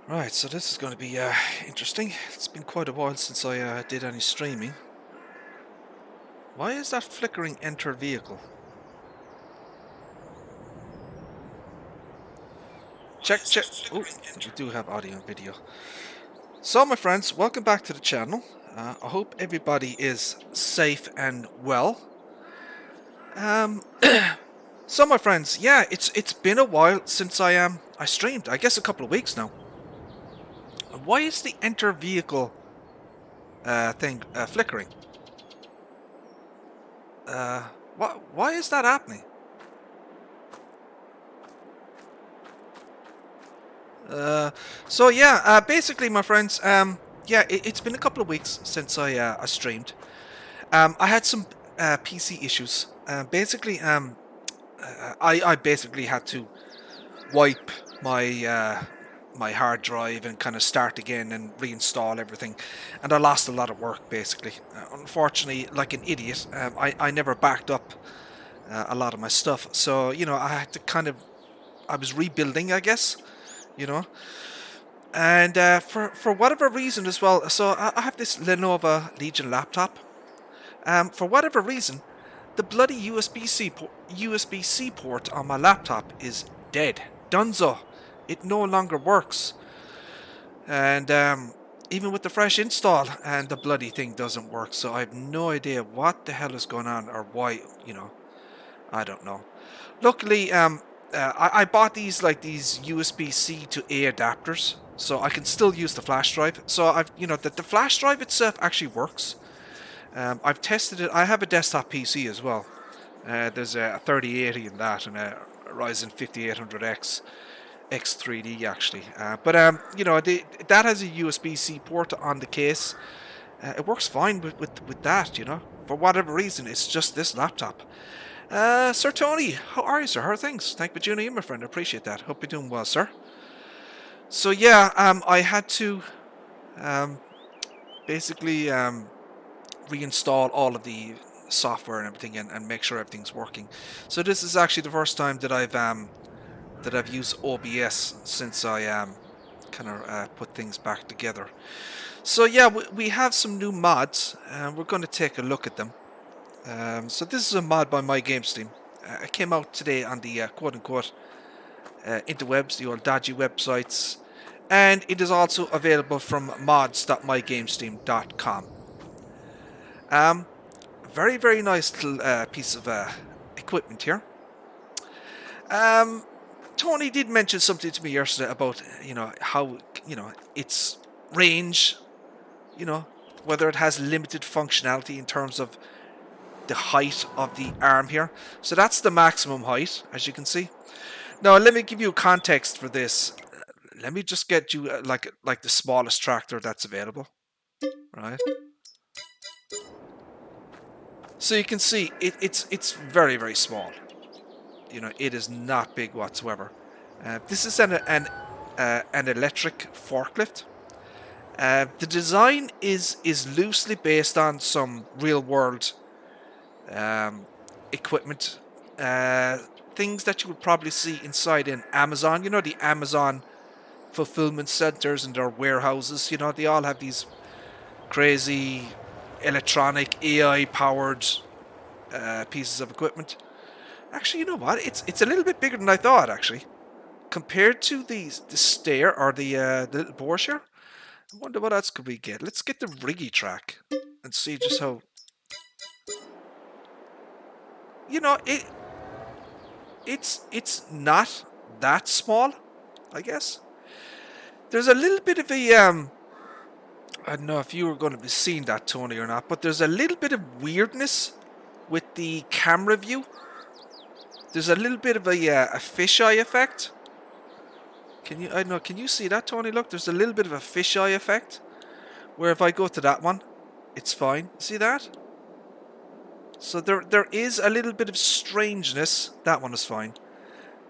Right, so this is going to be interesting. It's been quite a while since I did any streaming. Why is that flickering enter vehicle? Check. Oh, we do have audio and video. So, my friends, welcome back to the channel. I hope everybody is safe and well. Um, so, my friends, yeah, it's been a while since I streamed. I guess a couple of weeks now. Why is the enter vehicle thing flickering? Why is that happening? So yeah, basically, my friends, yeah, it's been a couple of weeks since I streamed. I had some PC issues. I basically had to wipe my hard drive and kind of start again and reinstall everything, and I lost a lot of work basically. Unfortunately, like an idiot, I never backed up a lot of my stuff, so I had to I was rebuilding, I guess, you know. And for whatever reason as well, so I have this Lenovo Legion laptop. For whatever reason, the bloody USB-C port on my laptop is dead. Dunzo. It no longer works. And even with the fresh install, and the bloody thing doesn't work. So I have no idea what the hell is going on or why. I don't know. Luckily, I bought these USB-C to A adapters, so I can still use the flash drive. So the flash drive itself actually works. I've tested it. I have a desktop PC as well. There's a 3080 in that, and a Ryzen 5800X X3D actually. That has a USB-C port on the case. It works fine with that. For whatever reason, it's just this laptop. Sir Tony, how are you, sir? How are things? Thank you for tuning in, my friend. I appreciate that. Hope you're doing well, sir. So yeah, I had to basically reinstall all of the software and everything and make sure everything's working. So this is actually the first time that I've used OBS since I kind of put things back together. So yeah, we have some new mods, and we're going to take a look at them. So this is a mod by MyGamesteam. It came out today on the quote-unquote interwebs, the old dodgy websites, and it is also available from mods.mygamesteam.com. Very, very nice little piece of equipment here. Tony did mention something to me yesterday about how its range, whether it has limited functionality in terms of the height of the arm here. So that's the maximum height, as you can see. Now let me give you context for this. Let me just get you like the smallest tractor that's available, right? So you can see it's very, very small. It is not big whatsoever. This is an electric forklift. The design is loosely based on some real world equipment, things that you would probably see inside an Amazon. The Amazon fulfillment centers and their warehouses. They all have these crazy electronic AI powered pieces of equipment. Actually, you know what? It's a little bit bigger than I thought. Actually, compared to the stair or the little Porsche. I wonder what else could we get. Let's get the Riggy track and see just how. It's not that small, I guess. There's a little bit of a I don't know if you were going to be seeing that, Tony, or not, but there's a little bit of weirdness with the camera view. There's a little bit of a fisheye effect. Can you see that, Tony? Look, there's a little bit of a fisheye effect. Where if I go to that one, it's fine. See that? So there is a little bit of strangeness. That one is fine.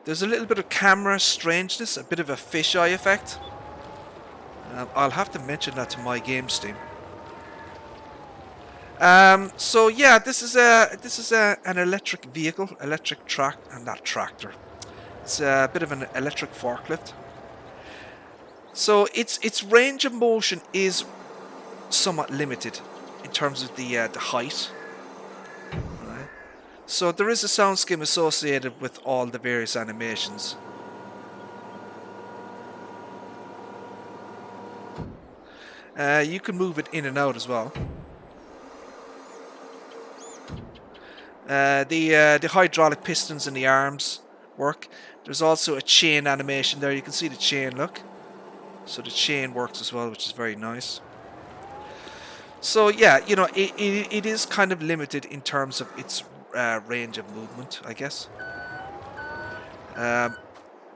There's a little bit of camera strangeness, a bit of a fisheye effect. I'll have to mention that to MyGamesteam. So yeah, this is an electric vehicle, not tractor. It's a bit of an electric forklift. So its range of motion is somewhat limited in terms of the height. Right. So there is a sound skim associated with all the various animations. You can move it in and out as well. The hydraulic pistons in the arms work. There's also a chain animation there. You can see the chain, look. So the chain works as well, which is very nice. So yeah, you know, it is kind of limited in terms of its range of movement, I guess.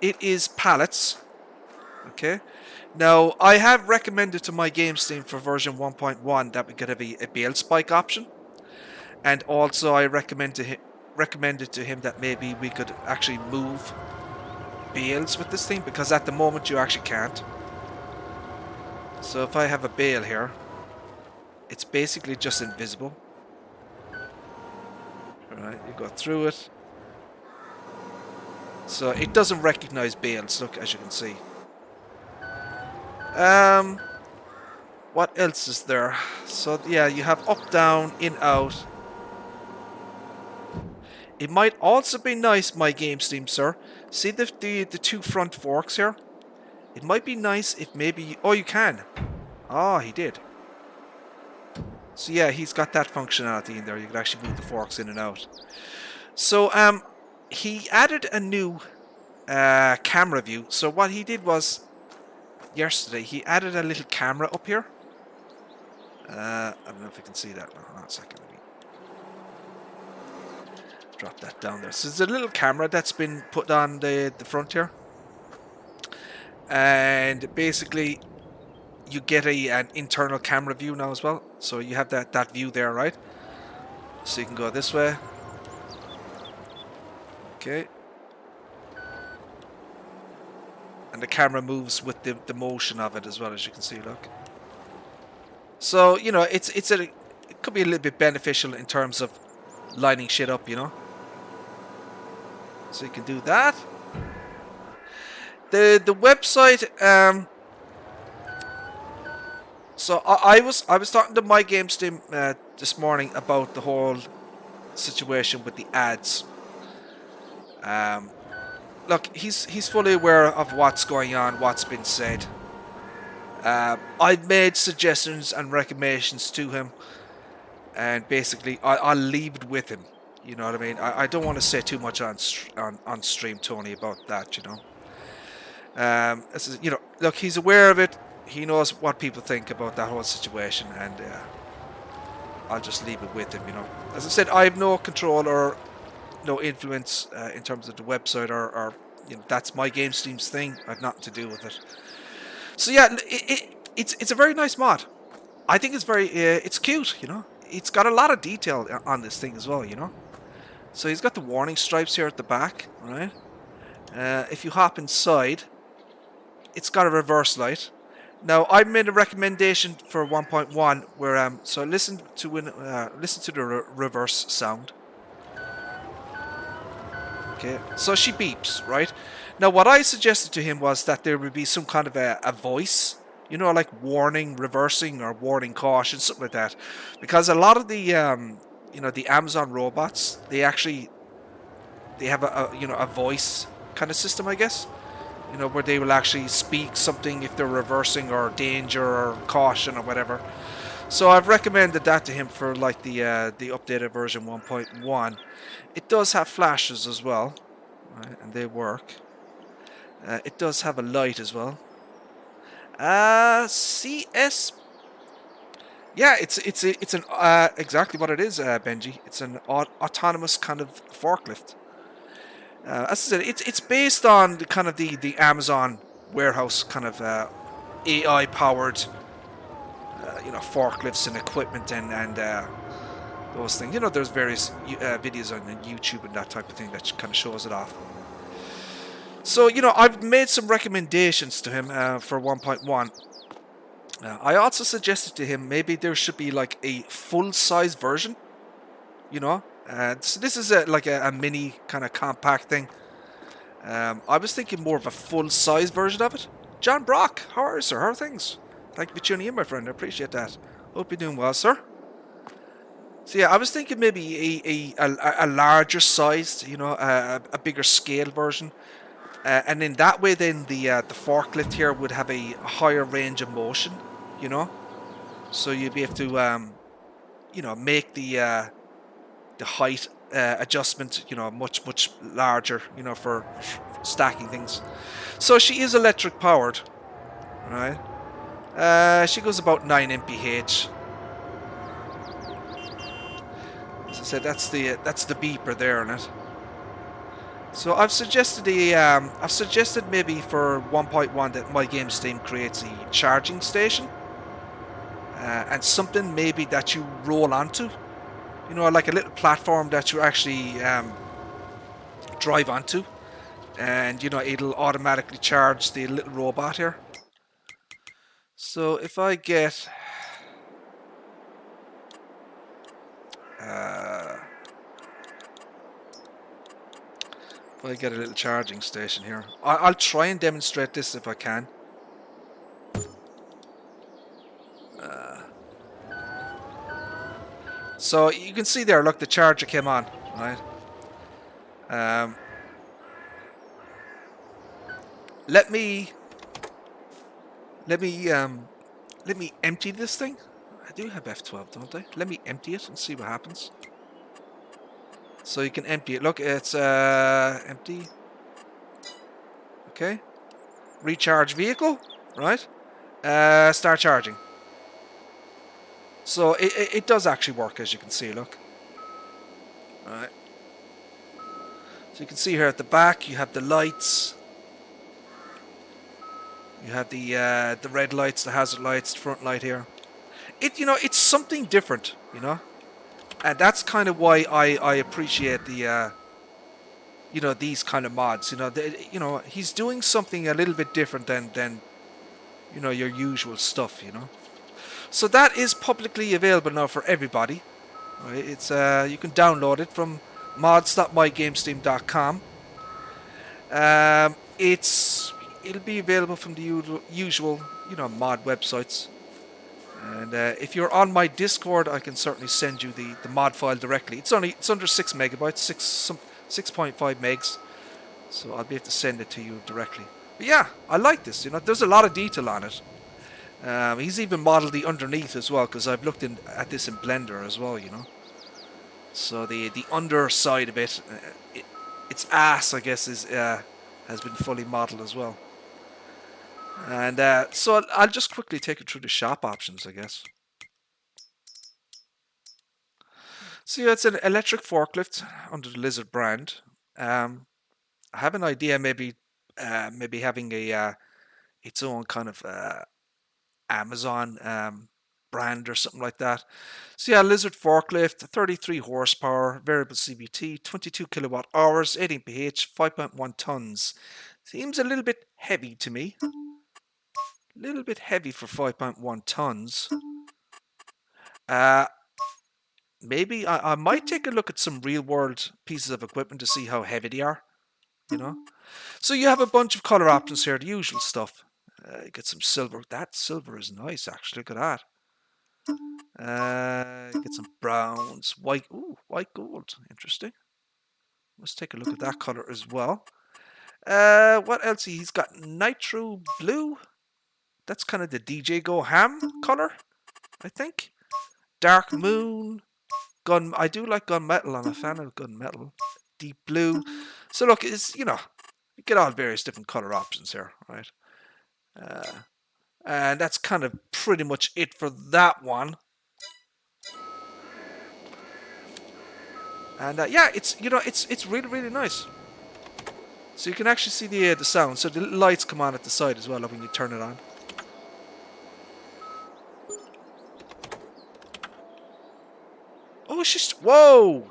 It is pallets. Okay. Now, I have recommended to MyGamesteam for version 1.1 that we could have a bale spike option. And also I recommended to him that maybe we could actually move bales with this thing, because at the moment you actually can't. So if I have a bale here, it's basically just invisible. Alright, you go through it. So it doesn't recognize bales, look, as you can see. What else is there? So yeah, you have up, down, in, out. It might also be nice, MyGamesteam, sir. See the two front forks here? It might be nice if maybe... Oh, you can. Oh, he did. So yeah, he's got that functionality in there. You can actually move the forks in and out. So he added a new camera view. So what he did was, yesterday, he added a little camera up here. I don't know if you can see that. Hold on a second. Let me drop that down there. So there's a little camera that's been put on the front here. And basically, you get an internal camera view now as well. So you have that view there, right? So you can go this way. Okay. And the camera moves with the motion of it as well, as you can see, look. So, you know, it could be a little bit beneficial in terms of lining shit up, you know. So you can do that. The website, so I was talking to MyGamesteam this morning about the whole situation with the ads. Look, he's fully aware of what's going on, what's been said. I've made suggestions and recommendations to him, and basically I'll leave it with him. You know what I mean? I don't want to say too much on stream, Tony, about that. You know. You know, look, he's aware of it. He knows what people think about that whole situation, and I'll just leave it with him. You know, as I said, I have no control or no influence in terms of the website, or you know, that's MyGamesteam's thing. I have nothing to do with it. So yeah, it's a very nice mod. I think it's very it's cute. You know, it's got a lot of detail on this thing as well. You know, so he's got the warning stripes here at the back, right? If you hop inside, it's got a reverse light. Now I made a recommendation for 1.1 where so listen to the reverse sound. Okay, so she beeps, right? Now what I suggested to him was that there would be some kind of a voice, you know, like warning, reversing, or warning, caution, something like that, because a lot of the you know, the Amazon robots, they have a you know, a voice kind of system, I guess. You know, where they will actually speak something if they're reversing, or danger, or caution, or whatever. So I've recommended that to him for like the updated version 1.1. It does have flashes as well, right, and they work. It does have a light as well. CS. Yeah, it's an exactly what it is, Benji. It's an autonomous kind of forklift. As I said, it's based on the kind of the Amazon warehouse kind of AI powered you know, forklifts and equipment and those things. You know, there's various videos on YouTube and that type of thing that kind of shows it off. So, you know, I've made some recommendations to him for 1.1. I also suggested to him maybe there should be like a full-size version, you know. So this is like a mini kind of compact thing. I was thinking more of a full-size version of it. John Brock, how are you, sir? How are things? Thank you for tuning in, my friend. I appreciate that. Hope you're doing well, sir. So yeah, I was thinking maybe a larger sized, a bigger scale version, and in that way, then the forklift here would have a higher range of motion, you know. So you'd be able to make the height adjustment, much larger, for stacking things. So she is electric powered, right? She goes about 9 mph. As I said, that's the beeper there on it. So I've suggested maybe for 1.1 that MyGamesteam creates a charging station, and something maybe that you roll onto, like a little platform that you actually drive onto, and it'll automatically charge the little robot here. So if I get a little charging station here, I'll try and demonstrate this if I can. So you can see there, look, the charger came on, right? Let me empty this thing. I do have F12, don't I? Let me empty it and see what happens. So you can empty it. Look, it's empty. Okay. Recharge vehicle, right? Start charging. So it does actually work, as you can see, look. Alright. So you can see here at the back, you have the lights. You have the red lights, the hazard lights, the front light here. It's something different, and that's kind of why I appreciate the these kind of mods. He's doing something a little bit different than your usual stuff. So that is publicly available now for everybody. Right? It's you can download it from mods.mygamesteam.com. It'll be available from the usual mod websites. And if you're on my Discord, I can certainly send you the mod file directly. It's under 6 megabytes, 6.5 megs. So I'll be able to send it to you directly. But yeah, I like this. There's a lot of detail on it. He's even modeled the underneath as well, because I've looked at this in Blender as well. So the underside of it, its ass, I guess, has been fully modeled as well. And so I'll just quickly take it through the shop options, I guess. So yeah, it's an electric forklift under the Lizard brand. I have an idea, maybe having its own kind of Amazon brand or something like that. So yeah, Lizard forklift, 33 horsepower, variable CVT, 22 kilowatt hours, 8 mph, 5.1 tons. Seems a little bit heavy to me. A little bit heavy for 5.1 tons. Maybe I might take a look at some real world pieces of equipment to see how heavy they are. So you have a bunch of color options here, the usual stuff. Get some silver. That silver is nice, actually. Look at that. Get some browns, white. Ooh, white gold. Interesting. Let's take a look at that color as well. What else? He's got nitro blue. That's kind of the DJ Go Ham color, I think. Dark moon. I do like gunmetal. I'm a fan of gunmetal. Deep blue. So look, it's you get all various different color options here, right? And that's kind of pretty much it for that one. And yeah, it's really nice. So you can actually see the sound. So the lights come on at the side as well when you turn it on. Oh, it's just whoa!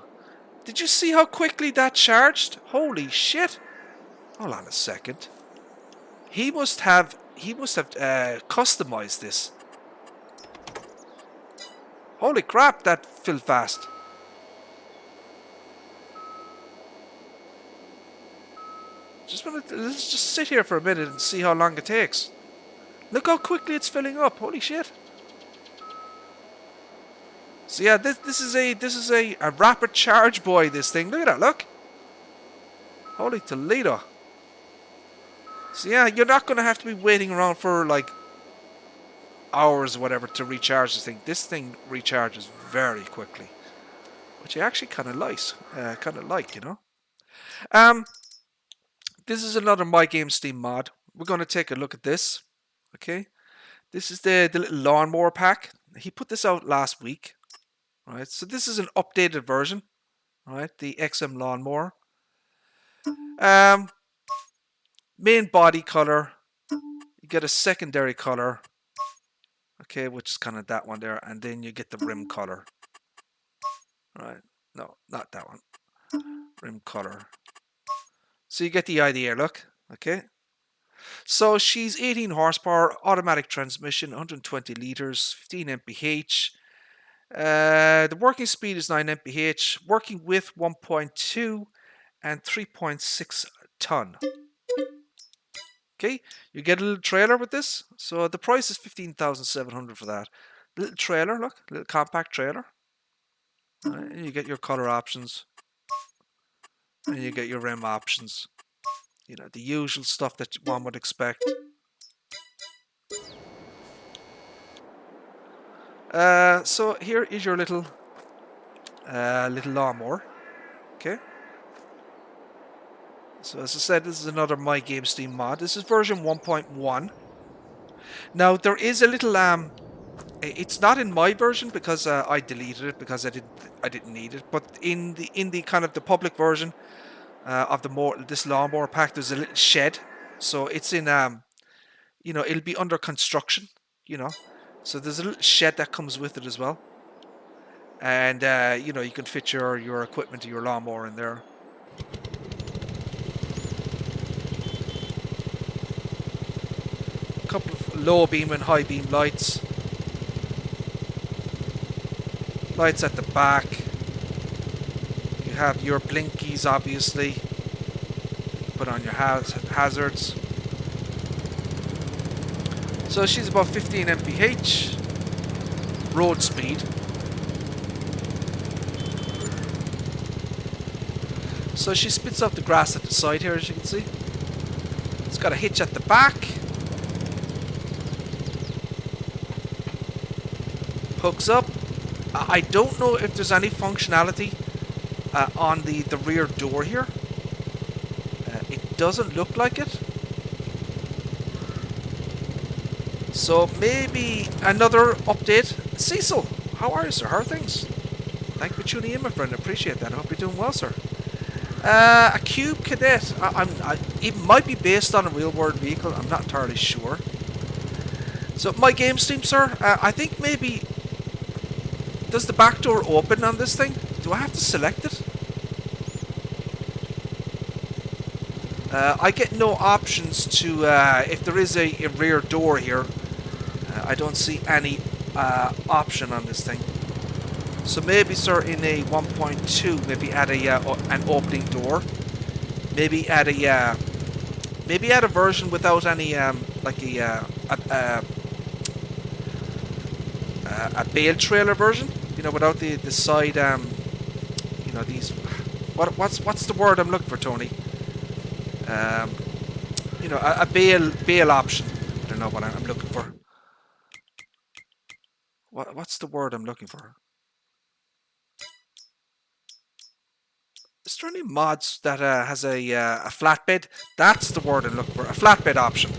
Did you see how quickly that charged? Holy shit! Hold on a second. He must have customized this. Holy crap! That filled fast. Let's just sit here for a minute and see how long it takes. Look how quickly it's filling up. Holy shit. So yeah, this is a rapid charge boy, this thing. Look at that, look. Holy Toledo. So yeah, you're not gonna have to be waiting around for like hours or whatever to recharge this thing. This thing recharges very quickly. Which I actually kinda like, you know. Um this is another MyGamesteam mod. We're gonna take a look at this. Okay. This is the little lawnmower pack. He put this out last week. Right, so this is an updated version. Right, the XM lawnmower. Um, main body color. You get a secondary color. Okay, which is kind of that one there, and then you get the rim color. Right, no, not that one. Rim color. So you get the idea. Look, okay. So she's 18 horsepower, automatic transmission, 120 liters, 15 mph. The working speed is 9 mph, working with 1.2 and 3.6 ton. Okay, you get a little trailer with this. So the price is 15,700 for that. Little trailer, look, little compact trailer. And you get your color options, and you get your rim options. You know, the usual stuff that one would expect. So here is your little lawnmower. Okay. So as I said, this is another MyGamesteam mod. This is version 1.1. Now there is a little it's not in my version because I deleted it because I didn't need it. But in the kind of the public version of this lawnmower pack, there's a little shed. So it's in you know, it'll be under construction. You know, so there's a little shed that comes with it as well. And you know, you can fit your equipment to your lawnmower in there. A couple of low beam and high beam lights. Lights at the back. You have your blinkies, obviously. Put on your hazards. So she's about 15 mph. Road speed. So she spits out the grass at the side here, as you can see. It's got a hitch at the back. Hooks up. I don't know if there's any functionality on the rear door here. It doesn't look like it. So maybe another update. Cecil, how are you, sir? How are things? Thank you for tuning in, my friend. I appreciate that. I hope you're doing well, sir. A Cube Cadet. It might be based on a real-world vehicle. I'm not entirely sure. So MyGamesteam, sir. I think maybe... Does the back door open on this thing? Do I have to select it? I get no options to... if there is a rear door here, I don't see any option on this thing. So maybe, sir, in a 1.2, maybe add an opening door. Maybe add a version without any like a bale trailer version. You know, without the side you know, these. What's the word I'm looking for, Tony? You know, a bale option. I don't know what I'm looking for. What's the word I'm looking for? Is there any mods that has a flatbed? That's the word I'm looking for. A flatbed option.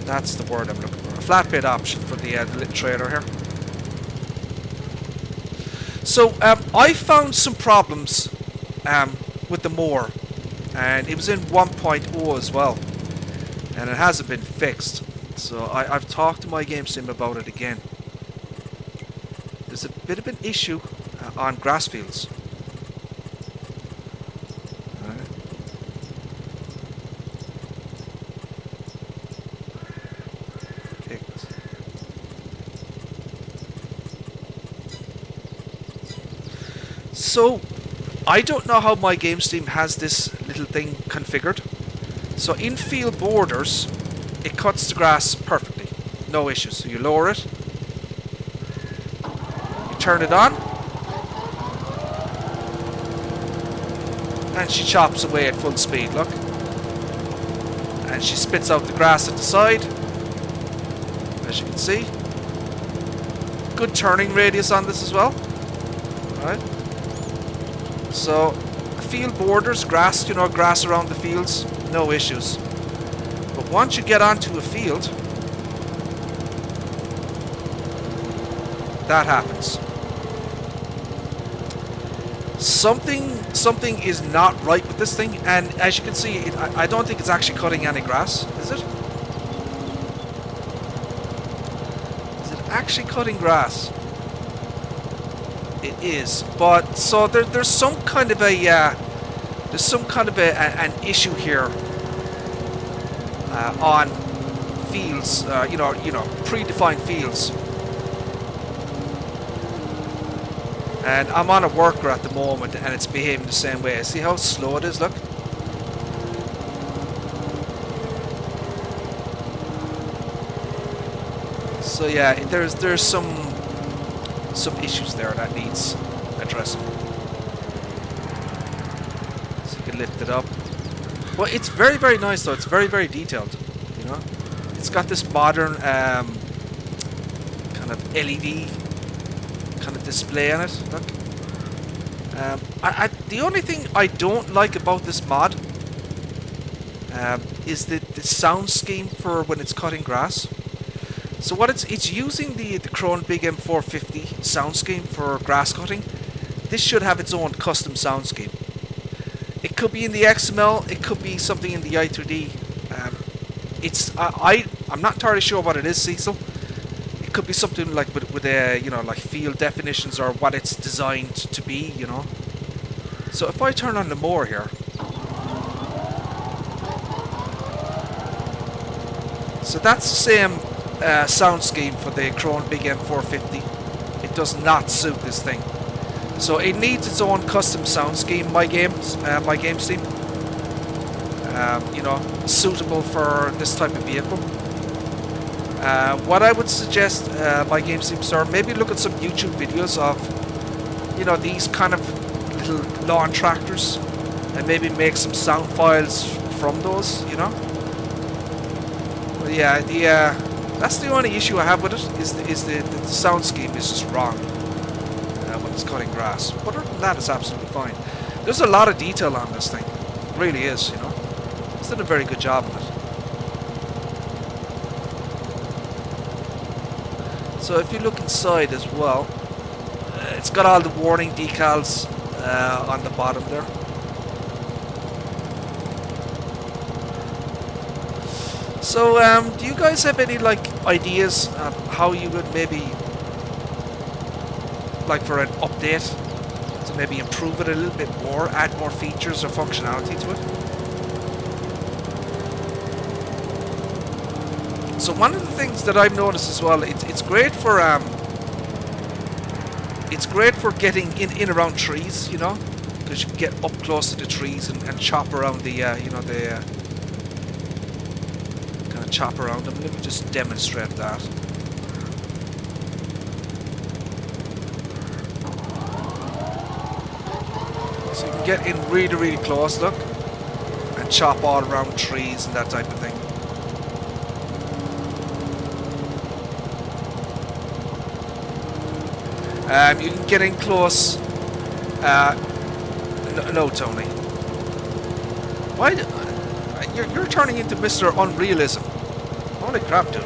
That's the word I'm looking for. A flatbed option for the little trailer here. So I found some problems with the mower, and it was in 1.0 as well, and it hasn't been fixed. So I've talked to MyGamesteam about it again. There's a bit of an issue on grass fields. So, I don't know how MyGamesteam has this little thing configured. So in field borders, it cuts the grass perfectly. No issues. So you lower it, you turn it on, and she chops away at full speed, look. And she spits out the grass at the side, as you can see. Good turning radius on this as well. Right. So, field borders, grass, you know, grass around the fields, no issues. But once you get onto a field, that happens. Something is not right with this thing, and as you can see, I don't think it's actually cutting any grass, is it? Is it actually cutting grass? It is, but so there's some kind of a an issue here on fields, you know, predefined fields. And I'm on a worker at the moment, and it's behaving the same way. See how slow it is? Look. So yeah, there's some issues there that needs addressing. So you can lift it up. Well, it's very, very nice though. It's very, very detailed. You know, it's got this modern kind of LED kind of display on it. Look. The only thing I don't like about this mod is the sound scheme for when it's cutting grass. So what it's using the Krone Big M450 sound scheme for grass cutting. This should have its own custom sound scheme. It could be in the XML, it could be something in the i3D. I'm not entirely sure what it is, Cecil. It could be something like with you know, like field definitions or what it's designed to be, you know. So if I turn on the mower here, so that's the same sound scheme for the Krone Big M450. It does not suit this thing. So it needs its own custom sound scheme, MyGamesteam. You know, suitable for this type of vehicle. What I would suggest, MyGamesteam sir, maybe look at some YouTube videos of, you know, these kind of little lawn tractors, and maybe make some sound files from those, you know. But yeah, that's the only issue I have with it, is the sound scheme is just wrong when it's cutting grass. But other than that, it's absolutely fine. There's a lot of detail on this thing. It really is, you know. It's done a very good job on it. So if you look inside as well, it's got all the warning decals on the bottom there. So, do you guys have any like ideas of how you would maybe like for an update to maybe improve it a little bit more, add more features or functionality to it? So one of the things that I've noticed as well, it's great for getting in around trees, you know, because you can get up close to the trees and chop around the you know, the kind of chop around them. Let me just demonstrate that. So you can get in really, really close, look, and chop all around trees and that type of thing. You can get in close. No, Tony. Why? You're turning into Mr. Unrealism. Holy crap, dude.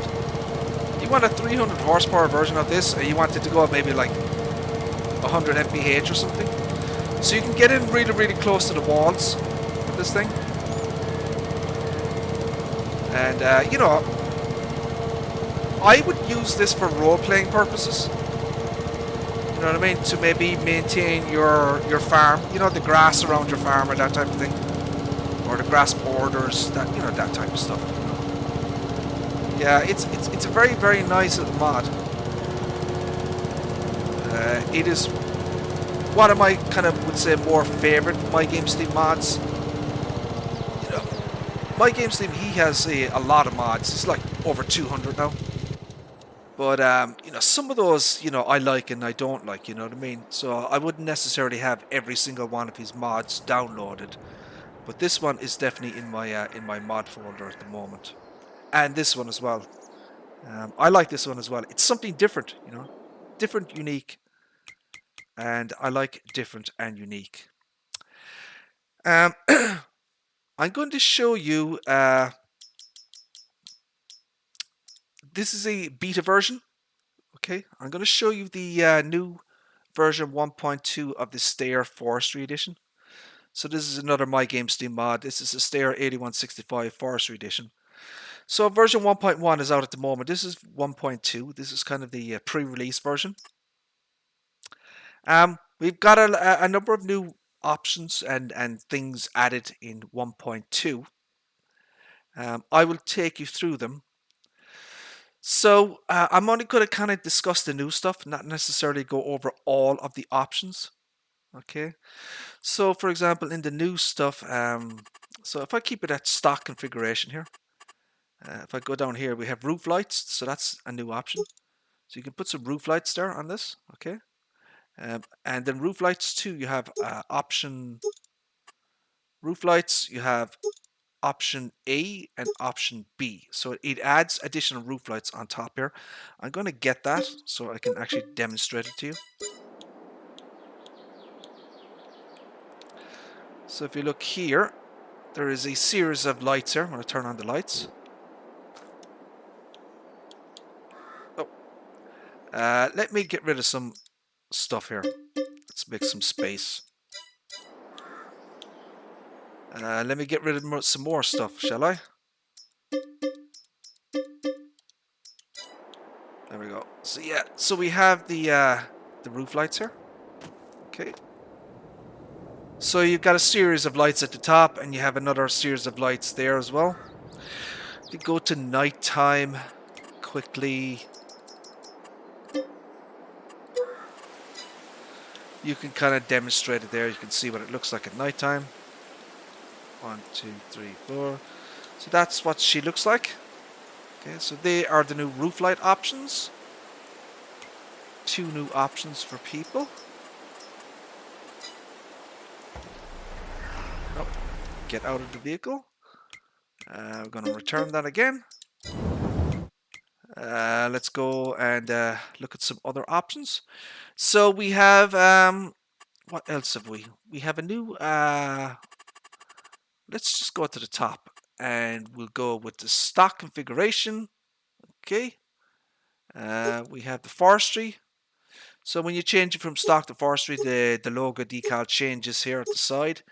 You want a 300 horsepower version of this, or you want it to go up maybe like 100 mph or something? So you can get in really, really close to the walls with this thing. And, you know, I would use this for role-playing purposes. You know what I mean? To maybe maintain your farm, you know, the grass around your farm or that type of thing, or the grass borders, that, you know, that type of stuff. You know? Yeah, it's a very, very nice little mod. It is one of my kind of would say more favorite MyGamesteam mods. You know, MyGamesteam, he has a lot of mods. It's like over 200 now. But some of those, I like and I don't like. You know what I mean? So I wouldn't necessarily have every single one of his mods downloaded. But this one is definitely in my mod folder at the moment, and this one as well. I like this one as well. It's something different, different, unique, and I like different and unique. Um, I'm going to show you. This is a beta version. Okay, I'm going to show you the new version 1.2 of the Stair Forestry Edition. So this is another MyGamesteam mod. This is a Stair 8165 Forestry Edition. So version 1.1 is out at the moment. This is 1.2. This is kind of the pre-release version. We've got a number of new options and things added in 1.2. I will take you through them. So I'm only going to kind of discuss the new stuff, not necessarily go over all of the options. Okay. So for example, in the new stuff, so if I keep it at stock configuration here, if I go down here, we have roof lights. So that's a new option. So you can put some roof lights there on this. Okay. And then roof lights too, you have option roof lights, you have option A and option B. So it adds additional roof lights on top here. I'm going to get that so I can actually demonstrate it to you. So if you look here, there is a series of lights here. I'm going to turn on the lights. Oh, let me get rid of some stuff here. Let's make some space. Let me get rid of some more stuff, shall I? There we go. So yeah, so we have the roof lights here. Okay. So you've got a series of lights at the top, and you have another series of lights there as well. If you go to nighttime quickly, you can kind of demonstrate it there. You can see what it looks like at nighttime. 1, 2, 3, 4. So that's what she looks like. Okay, so they are the new roof light options. 2 new options for people. Oh, get out of the vehicle. We're going to return that again. Let's go and look at some other options. So we have, what else have we? We have a new, let's just go to the top and we'll go with the stock configuration. Okay. We have the forestry. So when you change it from stock to forestry, the logo decal changes here at the side.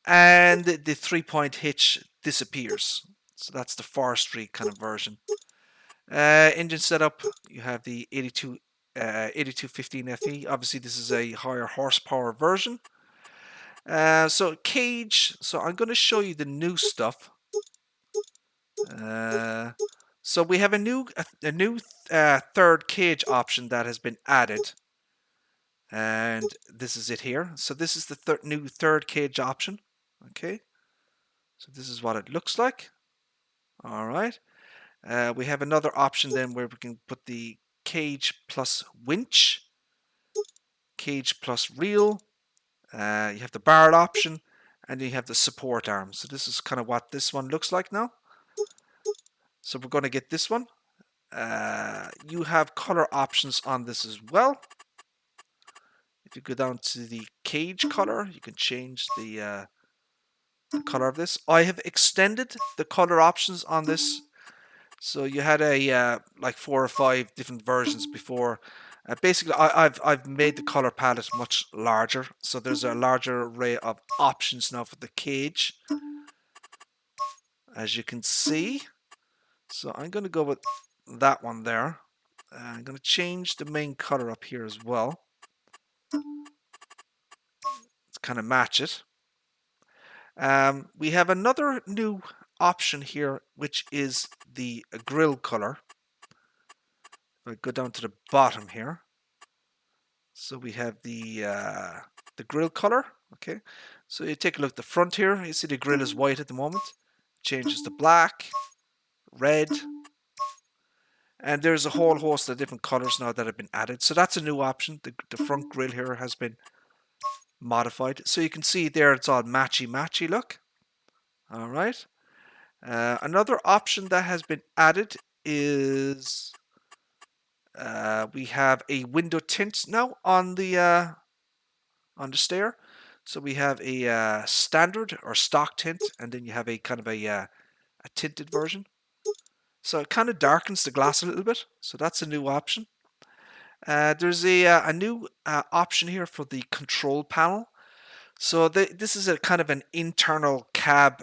And the 3-point hitch disappears. So that's the forestry kind of version. Engine setup, you have the 8215 FE. Obviously, this is a higher horsepower version. So cage. So I'm going to show you the new stuff. So we have a new third cage option that has been added, and this is it here. So this is the new third cage option. Okay. So this is what it looks like. All right. We have another option then where we can put the cage plus winch, cage plus reel. You have the barrel option, and you have the support arm. So this is kind of what this one looks like now. So we're going to get this one. You have color options on this as well. If you go down to the cage color, you can change the color of this. I have extended the color options on this. So you had a like 4 or 5 different versions before. Basically, I've made the color palette much larger, so there's a larger array of options now for the cage, as you can see. So I'm going to go with that one there. I'm going to change the main color up here as well to kind of match it. We have another new option here, which is the grill color. If I go down to the bottom here, so we have the grill color. Okay, so you take a look at the front here. You see the grill is white at the moment. changes to black, red, and there's a whole host of different colors now that have been added. So that's a new option. The front grille here has been modified. So you can see there it's all matchy look. All right. Another option that has been added is we have a window tint now on the stair. So we have a standard or stock tint, and then you have a kind of a tinted version. So it kind of darkens the glass a little bit. So that's a new option. There's a new option here for the control panel. So this is a kind of an internal cab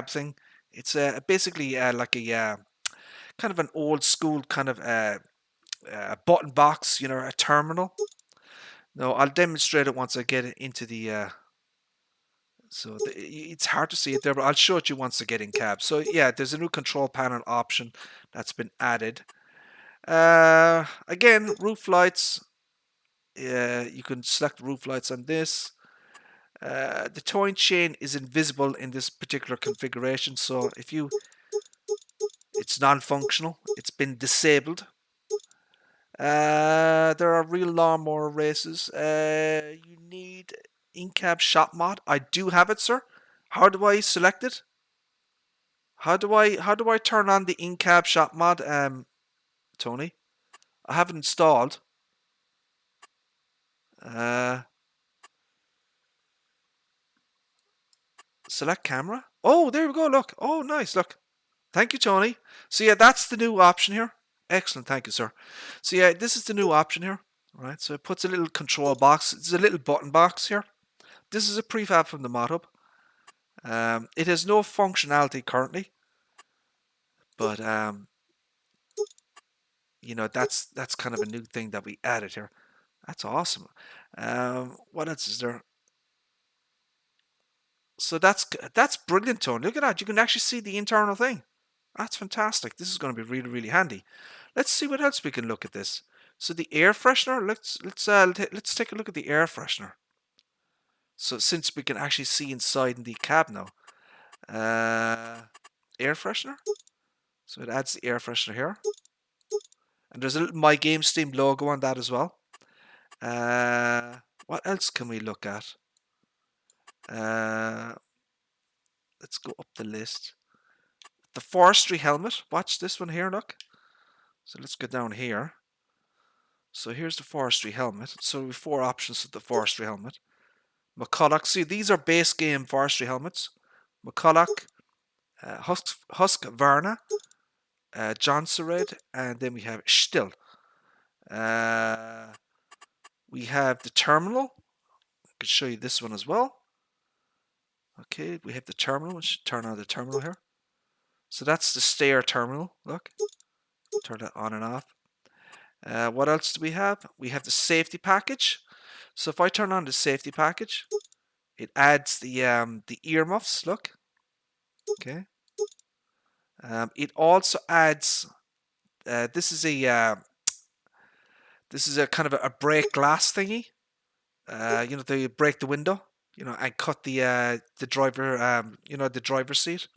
thing. It's basically like a kind of an old school kind of button box, you know, a terminal. No, I'll demonstrate it once I get it into the. It's hard to see it there, but I'll show it you once I get in cab. So yeah, there's a new control panel option that's been added. Again, roof lights. You can select roof lights on this. The towing chain is invisible in this particular configuration, so it's non-functional. It's been disabled. There are real lawnmower races. You need in-cab shop mod. I do have it, sir. How do I select it? How do I turn on the in-cab shop mod, Tony? I have it installed. Select camera. Oh, there we go. Look. Oh, nice. Look. Thank you, Tony. So yeah, that's the new option here. Excellent. Thank you, sir. So yeah, this is the new option here. All right. So it puts a little control box. It's a little button box here. This is a prefab from the mod hub. It has no functionality currently, but you know, that's kind of a new thing that we added here. That's awesome. What else is there? So that's brilliant, Tony. Look at that. You can actually see the internal thing. That's fantastic. This is going to be really, really handy. Let's see what else we can look at this. So the air freshener. Let's take a look at the air freshener. So since we can actually see inside in the cab now, air freshener. So it adds the air freshener here, and there's a little MyGamesteam logo on that as well. What else can we look at? Let's go up the list. The forestry helmet. Watch this one here, look. So let's go down here. So here's the forestry helmet. So we have 4 options for the forestry helmet. McCulloch. See, these are base game forestry helmets. McCulloch, Husqvarna, Jonsered, and then we have Still. We have the terminal. I could show you this one as well. Okay, we have the terminal. We should turn on the terminal here. So that's the stair terminal. Look, turn that on and off. What else do we have? We have the safety package. So if I turn on the safety package, it adds the earmuffs. Look, okay. It also adds. This is a kind of a break glass thingy. You know, they break the window. You know, and cut the driver. You know, the driver's seat.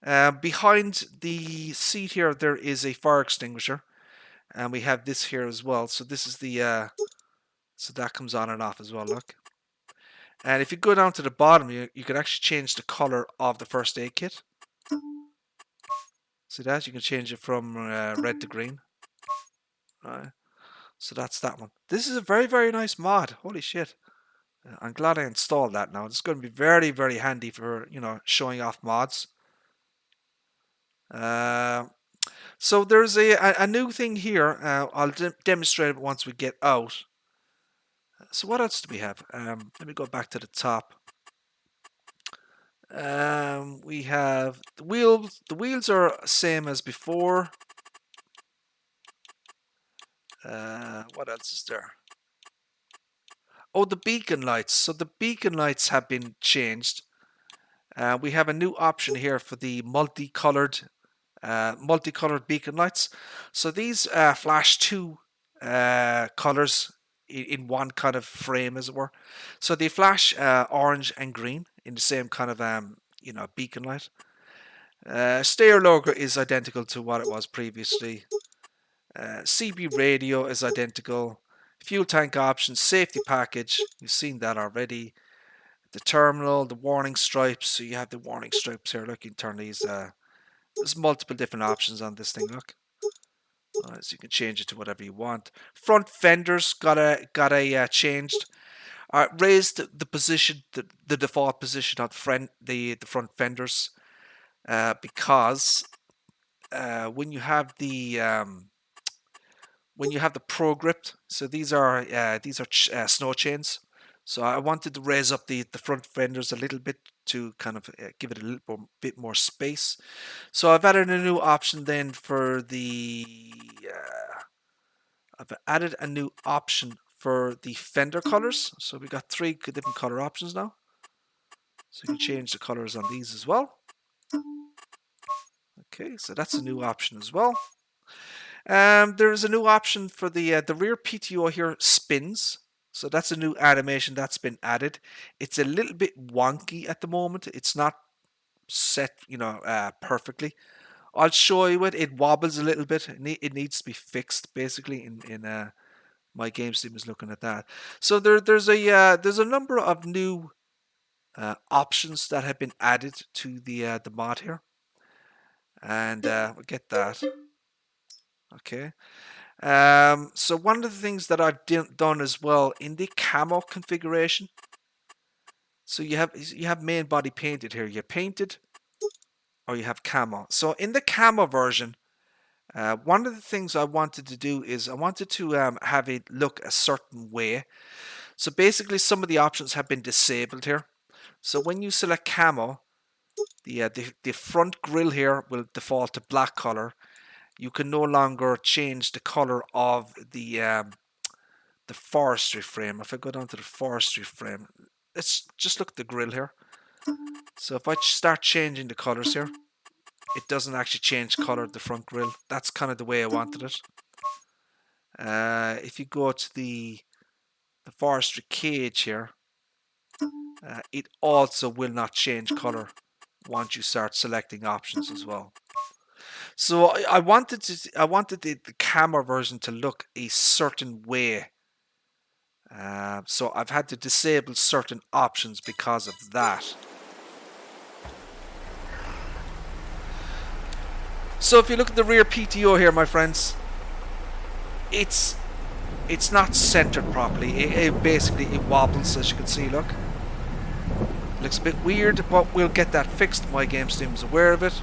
Behind the seat here, there is a fire extinguisher, and we have this here as well. So this is the so that comes on and off as well. Look, and if you go down to the bottom, you can actually change the color of the first aid kit. See that? You can change it from red to green. Right. So that's that one. This is a very, very nice mod. Holy shit. I'm glad I installed that now. It's going to be very, very handy for, you know, showing off mods. So there's a new thing here. I'll demonstrate it once we get out. So what else do we have? Let me go back to the top. We have the wheels. The wheels are same as before. What else is there? Oh, the beacon lights. So the beacon lights have been changed. We have a new option here for the multicolored beacon lights. So these flash 2 colors in one kind of frame, as it were. So they flash orange and green in the same kind of you know, beacon light. Stereo logo is identical to what it was previously. CB radio is identical. Fuel tank options, safety package, you've seen that already. The terminal, the warning stripes, so you have the warning stripes here. Look, you can turn these. There's multiple different options on this thing. Look, so you can change it to whatever you want. Front fenders got a changed. Raised the position, the default position of the front fenders, because when you have the pro grip, so these are snow chains. So I wanted to raise up the front fenders a little bit to kind of give it a little bit more space. So I've added a new option then for the fender colors. So we got 3 different color options now. So you can change the colors on these as well. Okay, so that's a new option as well. There is a new option for the rear PTO here, spins. So that's a new animation that's been added. It's a little bit wonky at the moment. It's not set, you know, perfectly. I'll show you it. It wobbles a little bit. It needs to be fixed, basically. In MyGamesteam is looking at that. So there's a number of new options that have been added to the mod here, and we'll get that. Okay. So one of the things that I've done as well in the camo configuration. So you have main body painted here. You painted, or you have camo. So in the camo version, one of the things I wanted to do is I wanted to have it look a certain way. So basically, some of the options have been disabled here. So when you select camo, the front grille here will default to black color. You can no longer change the color of the forestry frame. If I go down to the forestry frame, let's just look at the grill here. So if I start changing the colors here, it doesn't actually change color of the front grill. That's kind of the way I wanted it. If you go to the forestry cage here, it also will not change color once you start selecting options as well. So I wanted the camera version to look a certain way. So I've had to disable certain options because of that. So if you look at the rear PTO here, my friends, it's not centered properly. It basically wobbles, as you can see. Look, looks a bit weird, but we'll get that fixed. MyGamesteam is aware of it.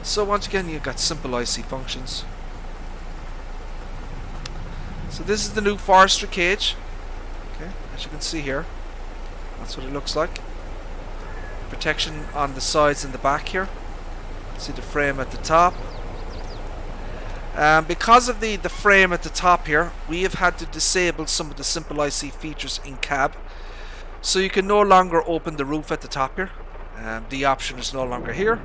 So once again, you've got simple IC functions. So this is the new forestry cage. Okay, as you can see here, that's what it looks like. Protection on the sides and the back here. See the frame at the top. Because of the frame at the top here, we have had to disable some of the simple IC features in cab. So you can no longer open the roof at the top here. The option is no longer here.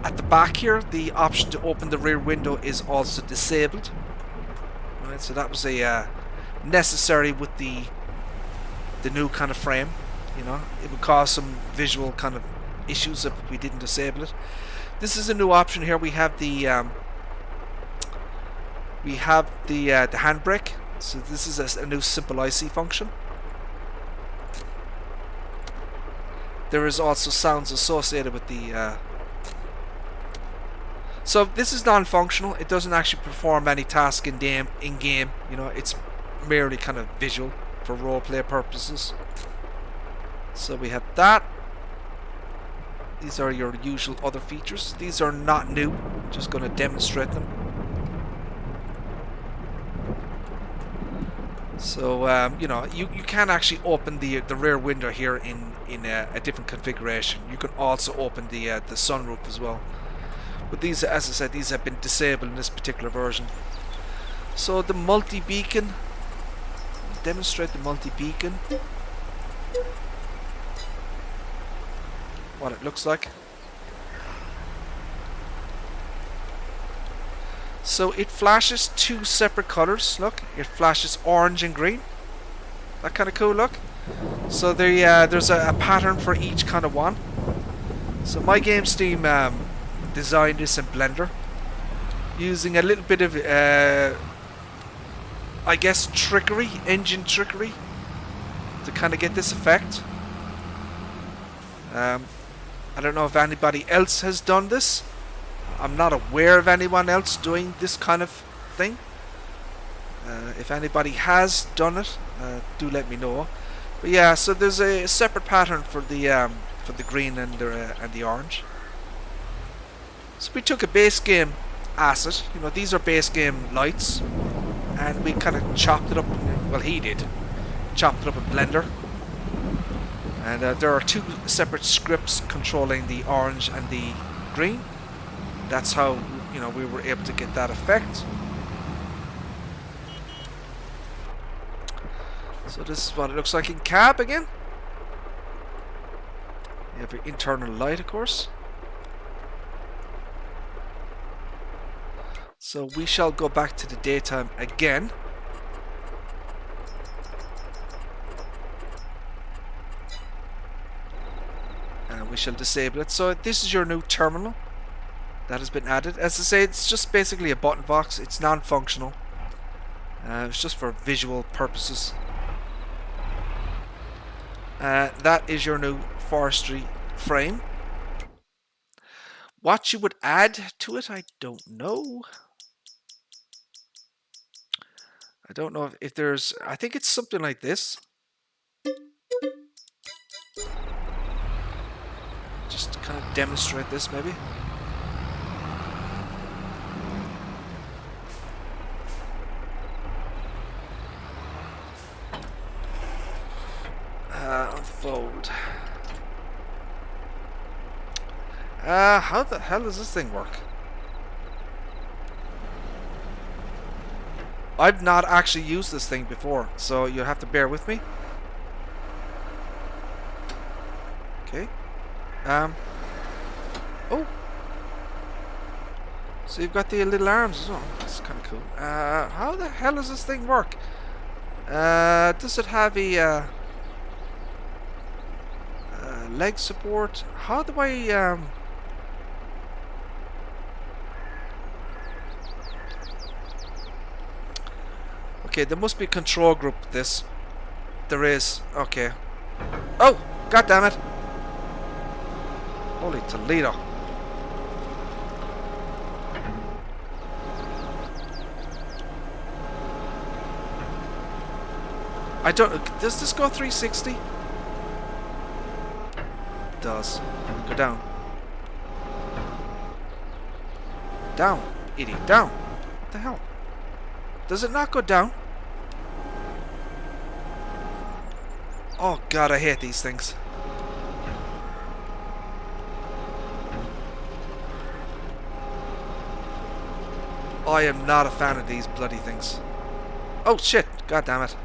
At the back here, the option to open the rear window is also disabled. Right, so that was a necessary with the new kind of frame. You know, it would cause some visual kind of issues if we didn't disable it. This is a new option here. We have the handbrake. So this is a new simple IC function. There is also sounds associated with the. So this is non-functional. It doesn't actually perform any task in game. You know, it's merely kind of visual for roleplay purposes. So we have that. These are your usual other features. These are not new. I'm just going to demonstrate them. So you know, you can actually open the rear window here in a different configuration. You can also open the sunroof as well. But these, as I said, these have been disabled in this particular version. So the multi-beacon, demonstrate the multi-beacon, what it looks like. So it flashes 2 separate colors. Look, it flashes orange and green. That kind of cool. Look, So there's a pattern for each kind of one. So MyGamesteam designed this in Blender using a little bit of, I guess, trickery, engine trickery, to kind of get this effect. I don't know if anybody else has done this. I'm not aware of anyone else doing this kind of thing. If anybody has done it, do let me know. But yeah, so there's a separate pattern for the green and the orange. So we took a base game asset. You know, these are base game lights, and we kind of chopped it up. Well, he did. Chopped it up in Blender. And there are two separate scripts controlling the orange and the green. That's how, you know, we were able to get that effect. So this is what it looks like in cab again. You have your internal light, of course. So we shall go back to the daytime again. And we shall disable it. So this is your new terminal that has been added. As I say, it's just basically a button box. It's non-functional. It's just for visual purposes. That is your new forestry frame. What you would add to it, I don't know. I don't know if there's... I think it's something like this. Just to kind of demonstrate this, maybe. Unfold. How the hell does this thing work? I've not actually used this thing before, so you'll have to bear with me. Okay. Oh. So you've got the little arms as well. That's kind of cool. How the hell does this thing work? Does it have a leg support? How do I Okay, there must be a control group with this. There is. Okay. Oh! God damn it! Holy Toledo. I don't... Does this go 360? It does. Go down. Down, idiot. Down. What the hell? Does it not go down? Oh god, I hate these things. I am not a fan of these bloody things. Oh shit, god damn it.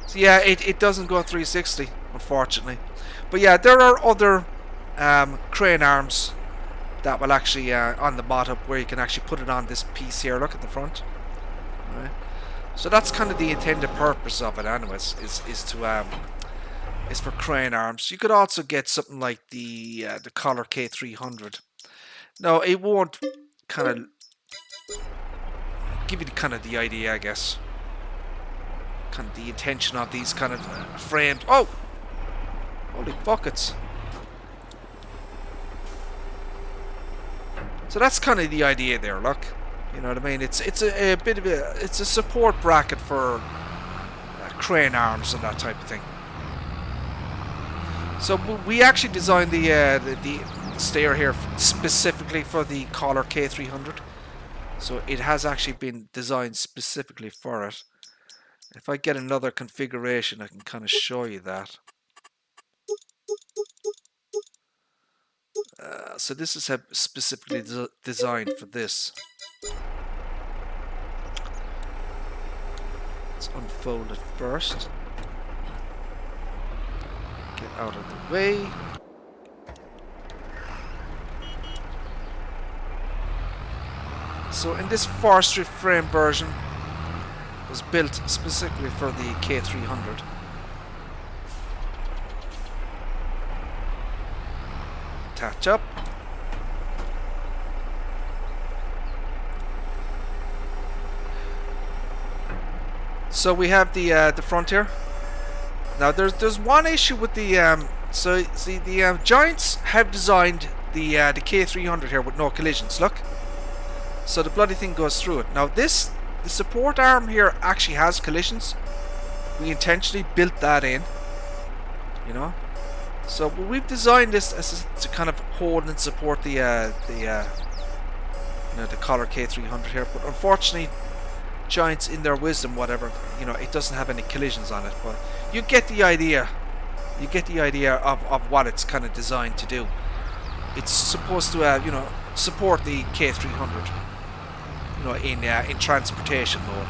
So yeah, it doesn't go 360, unfortunately. But yeah, there are other crane arms that will actually on the bottom where you can actually put it on this piece here. Look at the front. Right. So that's kind of the intended purpose of it, anyways. Is for crane arms. You could also get something like the Collar K300. No, it won't kind of give you the idea, I guess. Kind of the intention of these kind of frames. Oh, holy buckets! So that's kind of the idea there. Look, you know what I mean? It's a bit of a support bracket for crane arms and that type of thing. So we actually designed the stair here specifically for the Collar K300. So it has actually been designed specifically for it. If I get another configuration, I can kind of show you that. So this is specifically designed for this. Let's unfold it first. Get out of the way. So in this forestry frame version was built specifically for the K300. Attach up. So we have the front here. Now there's one issue with the so see the Giants have designed the K300 here with no collisions. Look, so the bloody thing goes through it. Now the support arm here actually has collisions. We intentionally built that in, you know. So we've designed this as to kind of hold and support the collar K300 here, but unfortunately, Giants in their wisdom, whatever, you know, it doesn't have any collisions on it. But you get the idea. You get the idea of what it's kind of designed to do. It's supposed to, you know, support the K300, you know, in transportation mode.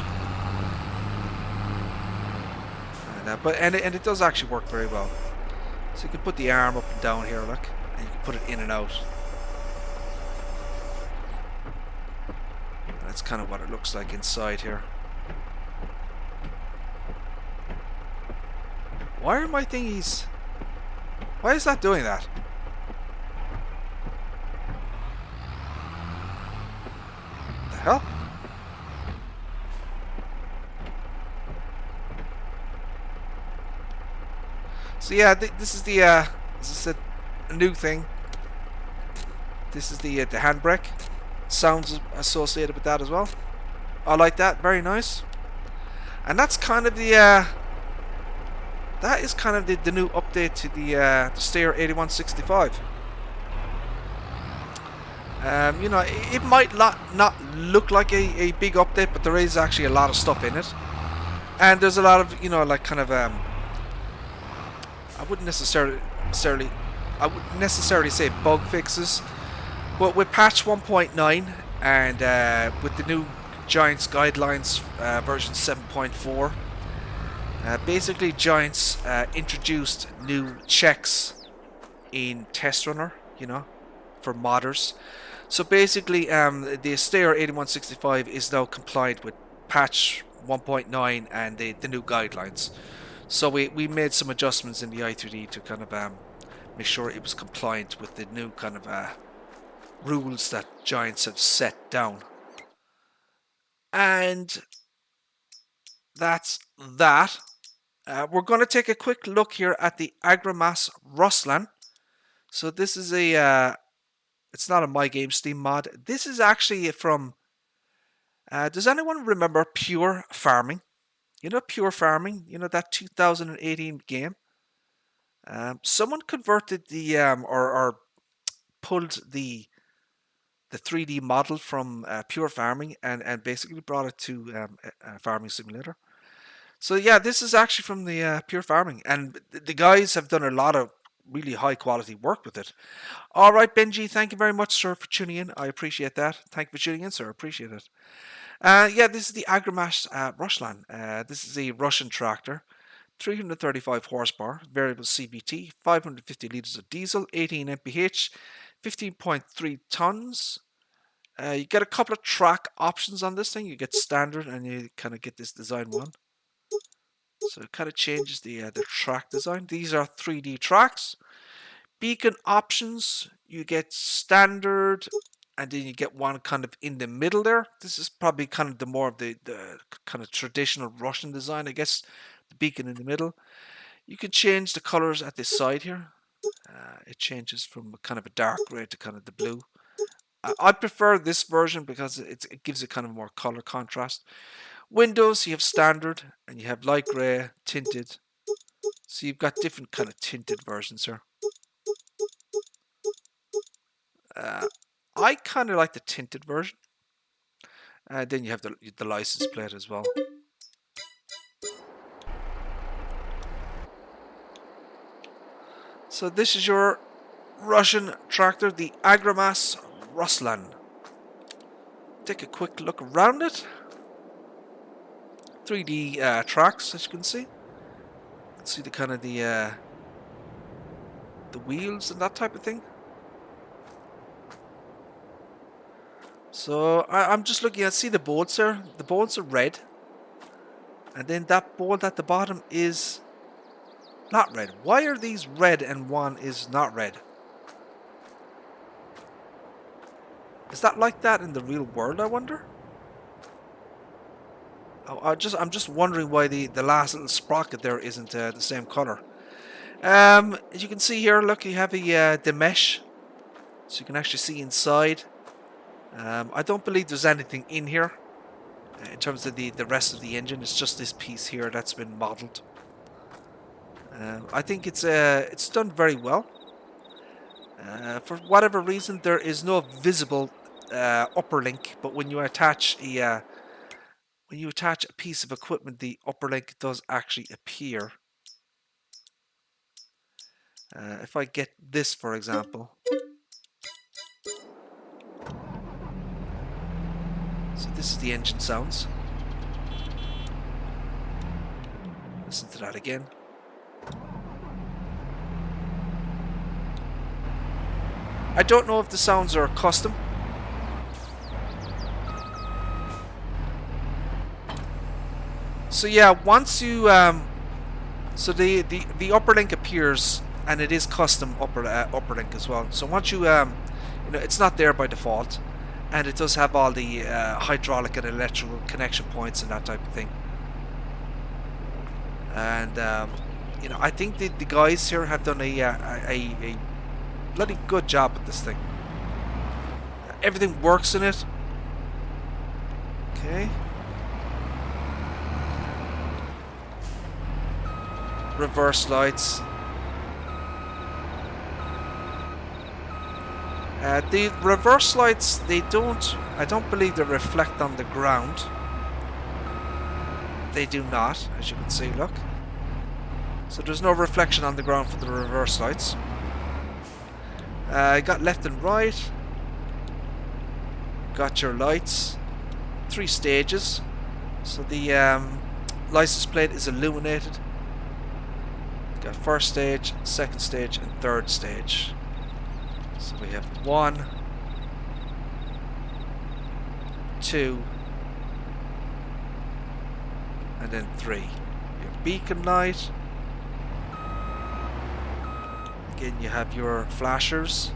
And it does actually work very well. So you can put the arm up and down here, look, and you can put it in and out. That's kind of what it looks like inside here. Why are my thingies... Why is that doing that? What the hell? So yeah, this is the as I said, a new thing. This is the handbrake. Sounds associated with that as well. I like that, very nice. And that's kind of the that is kind of the new update to the Steyr 8165. You know, it might not look like a big update, but there is actually a lot of stuff in it. And there's a lot of, you know, like kind of I wouldn't necessarily say bug fixes, but with patch 1.9 and with the new Giants guidelines version 7.4, basically Giants introduced new checks in Test Runner, you know, for modders. So basically the Steyr 8165 is now compliant with patch 1.9 and the new guidelines. So we made some adjustments in the i3D to kind of make sure it was compliant with the new kind of rules that Giants have set down. And that's that. We're going to take a quick look here at the Agromass Ruslan. So this is a it's not a MyGamesteam mod. This is actually from does anyone remember Pure Farming? You know Pure Farming, you know, that 2018 game. Someone converted the or pulled the 3D model from Pure Farming and basically brought it to Farming Simulator. So yeah, this is actually from the Pure Farming, and the guys have done a lot of really high quality work with it. All right, Benji, thank you very much, sir, for tuning in. I appreciate that. Thank you for tuning in, sir. I appreciate it. Yeah, this is the Agromass Ruslan. This is a Russian tractor, 335 horsepower, variable CVT, 550 litres of diesel, 18 mph, 15.3 tons. You get a couple of track options on this thing. You get standard and you kind of get this design one. So it kind of changes the track design. These are 3D tracks. Beacon options, you get standard, and then you get one kind of in the middle there. This is probably kind of the more of the kind of traditional Russian design, I guess. The beacon in the middle. You can change the colors at this side here. It changes from kind of a dark gray to kind of the blue. I prefer this version because it gives it kind of more color contrast. Windows, you have standard and you have light gray, tinted. So you've got different kind of tinted versions here. I kind of like the tinted version. Then you have the license plate as well. So this is your Russian tractor, the Agromass Ruslan. Take a quick look around it. 3D tracks, as you can see. You can see the kind of the wheels and that type of thing. So I'm just looking at, see the bolts there? The bolts are red. And then that bolt at the bottom is not red. Why are these red and one is not red? Is that like that in the real world, I wonder? Oh, I'm just wondering why the last little sprocket there isn't the same color. As you can see here, look, you have the mesh, so you can actually see inside. I don't believe there's anything in here in terms of the rest of the engine. It's just this piece here that's been modeled. I think it's done very well. For whatever reason, there is no visible upper link, but when you attach a piece of equipment, the upper link does actually appear. If I get this, for example, so this is the engine sounds. Listen to that again. I don't know if the sounds are custom. So yeah, once you so the upper link appears, and it is custom upper link as well. So once you you know, it's not there by default, and it does have all the hydraulic and electrical connection points and that type of thing. And you know, I think the guys here have done a bloody good job with this thing. Everything works in it. Okay. Reverse lights. The reverse lights, I don't believe they reflect on the ground. They do not, as you can see, look. So there's no reflection on the ground for the reverse lights. Got left and right. Got your lights. 3 stages. So the license plate is illuminated. Got first stage, second stage, and third stage. So we have 1, 2, and then 3. Your beacon light. Again, you have your flashers.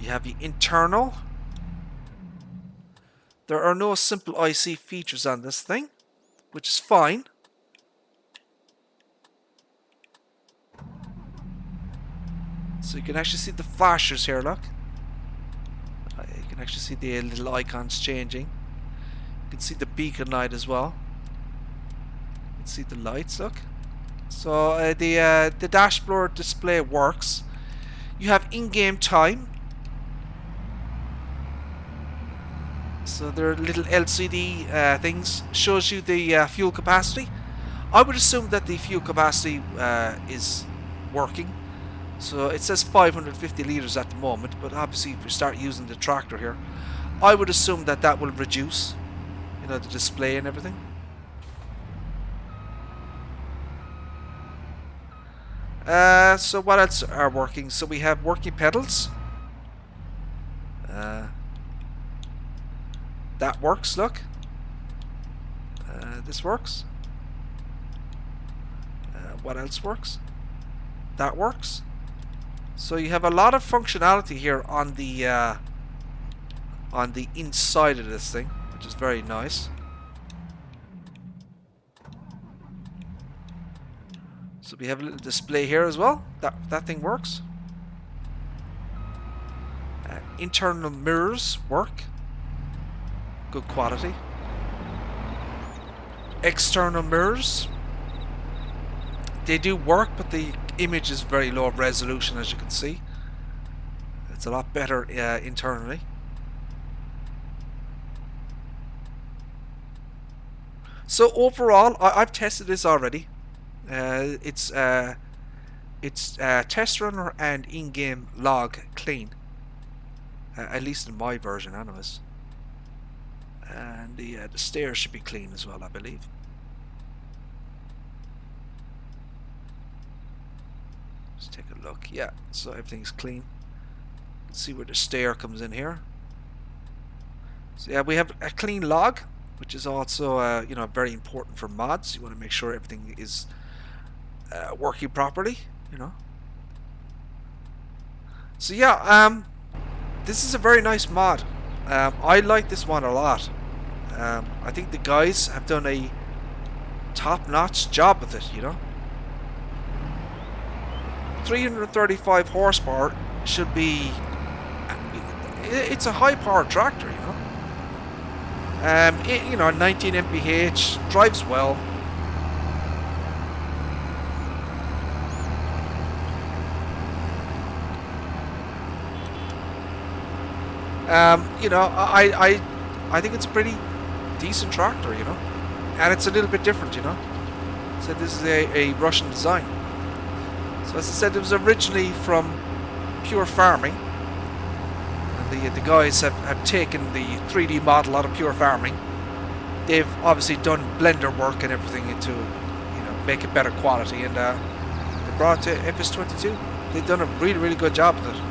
You have your internal. There are no simple IC features on this thing, which is fine. So you can actually see the flashers here, look. You can actually see the little icons changing. You can see the beacon light as well. You can see the lights, look. So the dashboard display works. You have in-game time. So there are little LCD things. Shows you the fuel capacity. I would assume that the fuel capacity is working. So it says 550 litres at the moment, but obviously if we start using the tractor here, I would assume that that will reduce, you know, the display and everything. So what else are working? So we have working pedals. That works, look. This works. What else works? That works. So you have a lot of functionality here on the inside of this thing, which is very nice. So we have a little display here as well. That thing works. Internal mirrors work. Good quality. External mirrors. They do work, but the image is very low resolution, as you can see. It's a lot better internally. So overall, I've tested this already. It's test runner and in-game log clean, at least in my version, anyways. And the stairs should be clean as well, I believe. Let's take a look. Yeah, so everything's clean. You can see where the stair comes in here. So yeah, we have a clean log, which is also you know, very important for mods. You want to make sure everything is working properly, you know. So yeah, this is a very nice mod. I like this one a lot. I think the guys have done a top-notch job with it, you know. 335 horsepower should be... It's a high-powered tractor, you know. You know, 19 mph, drives well. You know, I think it's a pretty decent tractor, you know, and it's a little bit different, you know. So this is a Russian design. So as I said, it was originally from Pure Farming, and the guys have taken the 3D model out of Pure Farming. They've obviously done blender work and everything into, you know, make it better quality, and they brought it to FS22. They've done a really good job with it.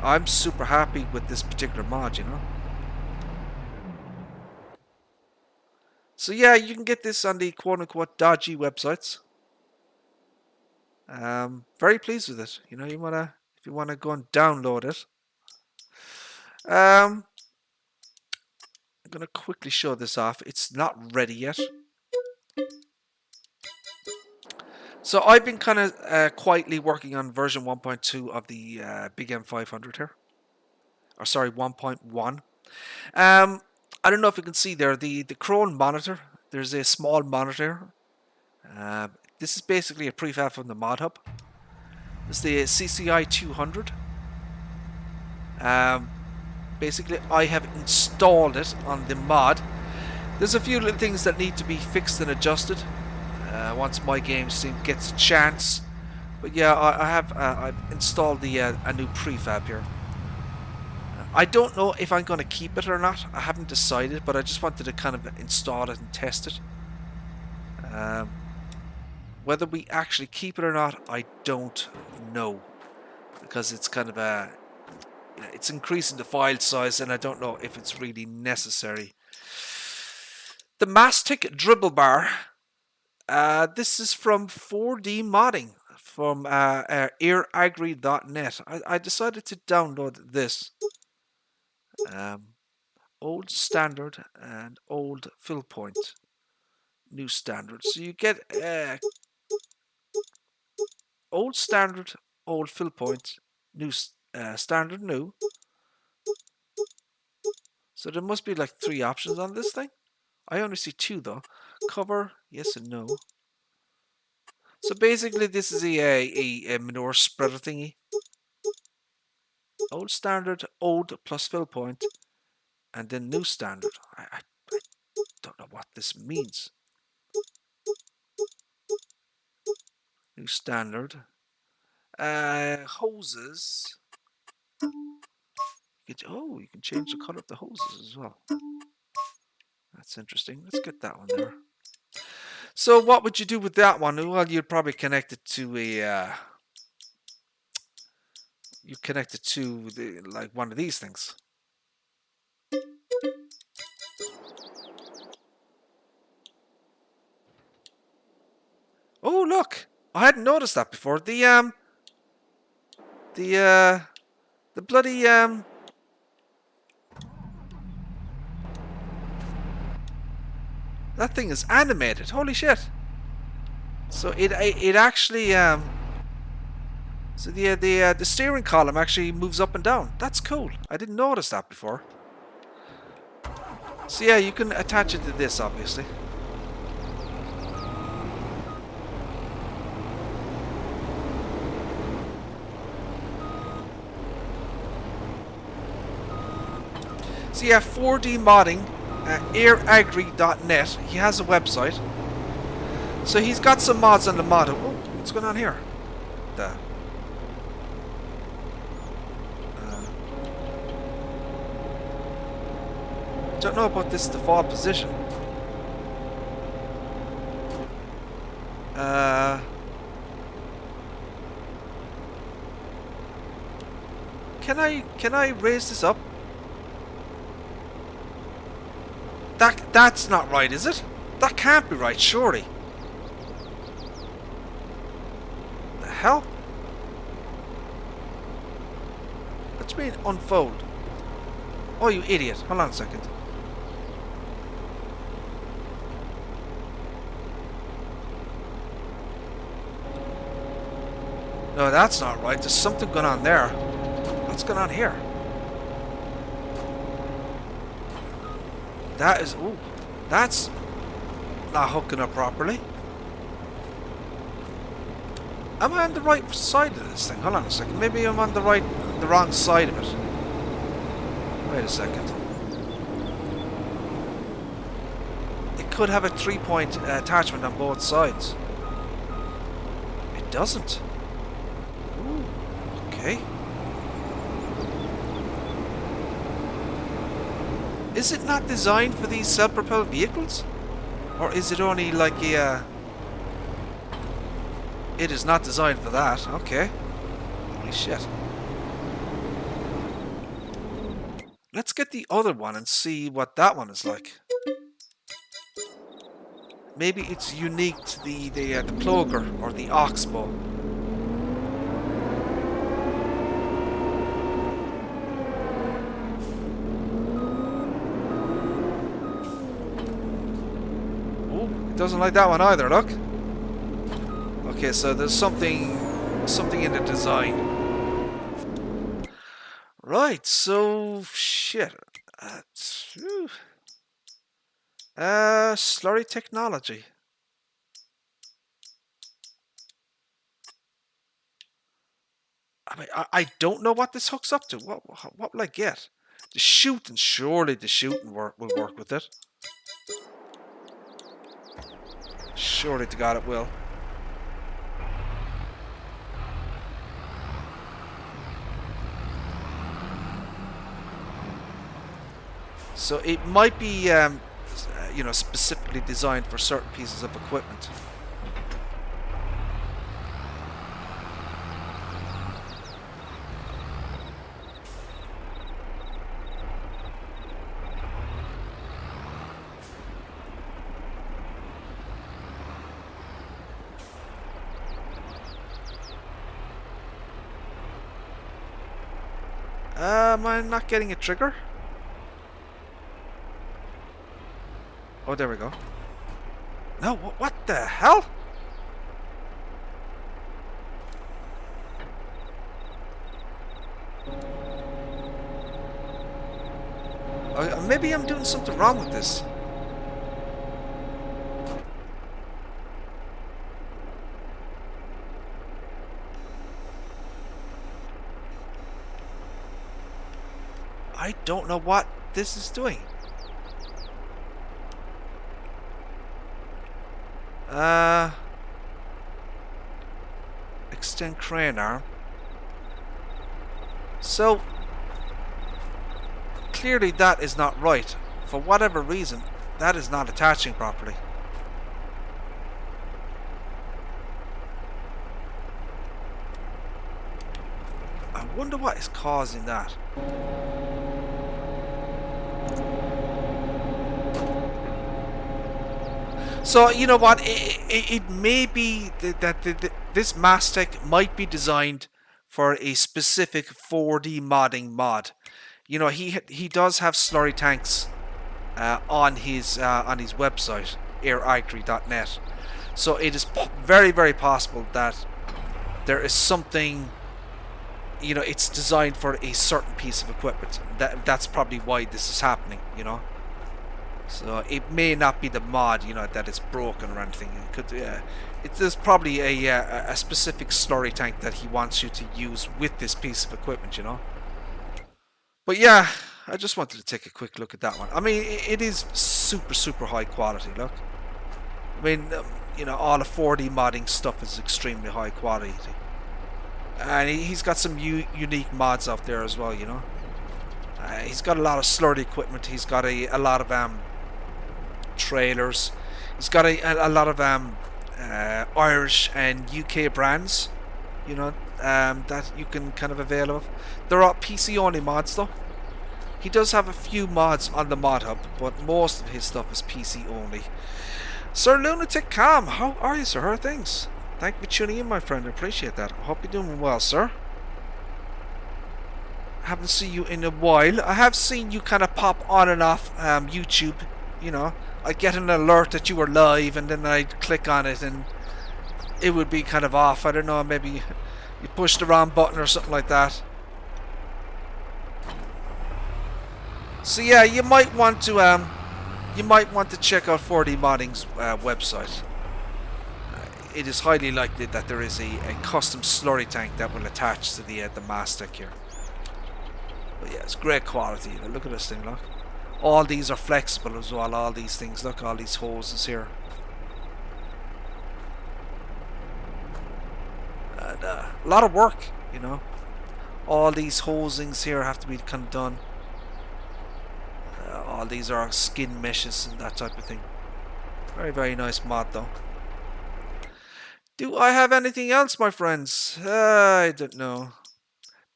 I'm super happy with this particular mod, you know. So yeah, you can get this on the quote-unquote dodgy websites. Very pleased with it. You know, if you wanna go and download it. I'm gonna quickly show this off. It's not ready yet. So I've been kind of quietly working on version 1.2 of the Big M500 here. Or sorry, 1.1. I don't know if you can see there the Chrome monitor. There's a small monitor. This is basically a prefab from the mod hub. It's the CCI 200. Basically, I have installed it on the mod. There's a few little things that need to be fixed and adjusted once MyGamesteam gets a chance. But yeah, I've installed the a new prefab here. I don't know if I'm going to keep it or not. I haven't decided, but I just wanted to kind of install it and test it. Whether we actually keep it or not, I don't know, because it's kind of a, you know, it's increasing the file size, and I don't know if it's really necessary. The Mastic Dribble Bar. This is from 4D Modding from airagri.net. I decided to download this. Old standard and old fill point. New standard. So you get old standard, old fill point, new standard, new. So there must be like 3 options on this thing. I only see 2 though. Cover, yes and no. So basically this is a manure spreader thingy. Old standard, old plus fill point, and then new standard. I don't know what this means. New standard. Hoses. You can change the color of the hoses as well. That's interesting. Let's get that one there. So what would you do with that one? Well, you'd probably connect it to a you connect it to like one of these things. Oh look, I hadn't noticed that before. The bloody that thing is animated. Holy shit! So it actually so the steering column actually moves up and down. That's cool. I didn't notice that before. So yeah, you can attach it to this, obviously. So yeah, 4D Modding, airagri.net. He has a website. So he's got some mods on the mod. Oh, what's going on here? Don't know about this default position. Can I raise this up? That's not right, is it? That can't be right, surely. The hell? What do you mean unfold? Oh, you idiot. Hold on a second. No, that's not right. There's something going on there. What's going on here? That is... Ooh. That's not hooking up properly. Am I on the right side of this thing? Hold on a second. Maybe I'm on the wrong side of it. Wait a second. It could have a 3-point attachment on both sides. It doesn't. Ooh, okay. Is it not designed for these self-propelled vehicles? Or is it only like a... It is not designed for that. Okay. Holy shit. Let's get the other one and see what that one is like. Maybe it's unique to the ploger or the oxbow. Oh, it doesn't like that one either, look. Okay, so there's something in the design. Right, so shit. Slurry technology. I mean, I don't know what this hooks up to. What will I get? The shooting, surely the shooting will work with it. Surely to God it will. So it might be, you know, specifically designed for certain pieces of equipment. Am I not getting a trigger? Oh, there we go. No, what the hell? Maybe I'm doing something wrong with this. I don't know what this is doing. Extend crane arm. So clearly that is not right. For whatever reason, that is not attaching properly. I wonder what is causing that. So, you know what, it may be that this Mastech might be designed for a specific 4D modding mod. You know, he does have slurry tanks on his website, airicry.net. So it is very, very possible that there is something, you know, it's designed for a certain piece of equipment. That's probably why this is happening, you know. So it may not be the mod, you know, that it's broken or anything. It could, there's probably a specific slurry tank that he wants you to use with this piece of equipment, you know. But yeah, I just wanted to take a quick look at that one. I mean, it is super, super high quality. Look, I mean, you know, all the 4D modding stuff is extremely high quality, and he's got some unique mods out there as well, you know. He's got a lot of slurry equipment. He's got a lot of trailers. He's got a lot of Irish and UK brands, you know, that you can kind of avail of. There are PC only mods though. He does have a few mods on the mod hub, but most of his stuff is PC only. Sir Lunatic Cam, how are you, sir? How are things? Thank you for tuning in, my friend. I appreciate that. I hope you're doing well, sir. I haven't seen you in a while. I have seen you kind of pop on and off YouTube. You know, I'd get an alert that you were live, and then I'd click on it, and it would be kind of off. I don't know, maybe you pushed the wrong button or something like that. So yeah, you might want to check out 4D Modding's website. It is highly likely that there is a custom slurry tank that will attach to the Mastic here. But yeah, it's great quality. Look at this thing, look. All these are flexible as well, all these things. Look, all these hoses here. And a lot of work, you know. All these hosings here have to be kind of done. All these are skin meshes and that type of thing. Very, very nice mod though. Do I have anything else, my friends? I don't know.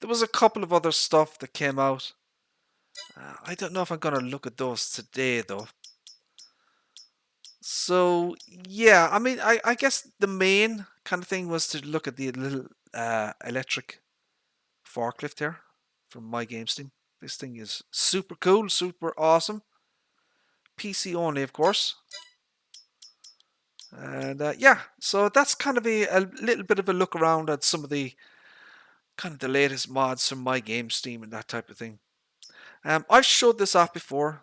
There was a couple of other stuff that came out. I don't know if I'm going to look at those today though. So yeah, I mean, I guess the main kind of thing was to look at the little electric forklift here from MyGamesteam. This thing is super cool, super awesome. PC only, of course. And yeah, so that's kind of a little bit of a look around at some of the kind of the latest mods from MyGamesteam and that type of thing. I've showed this off before.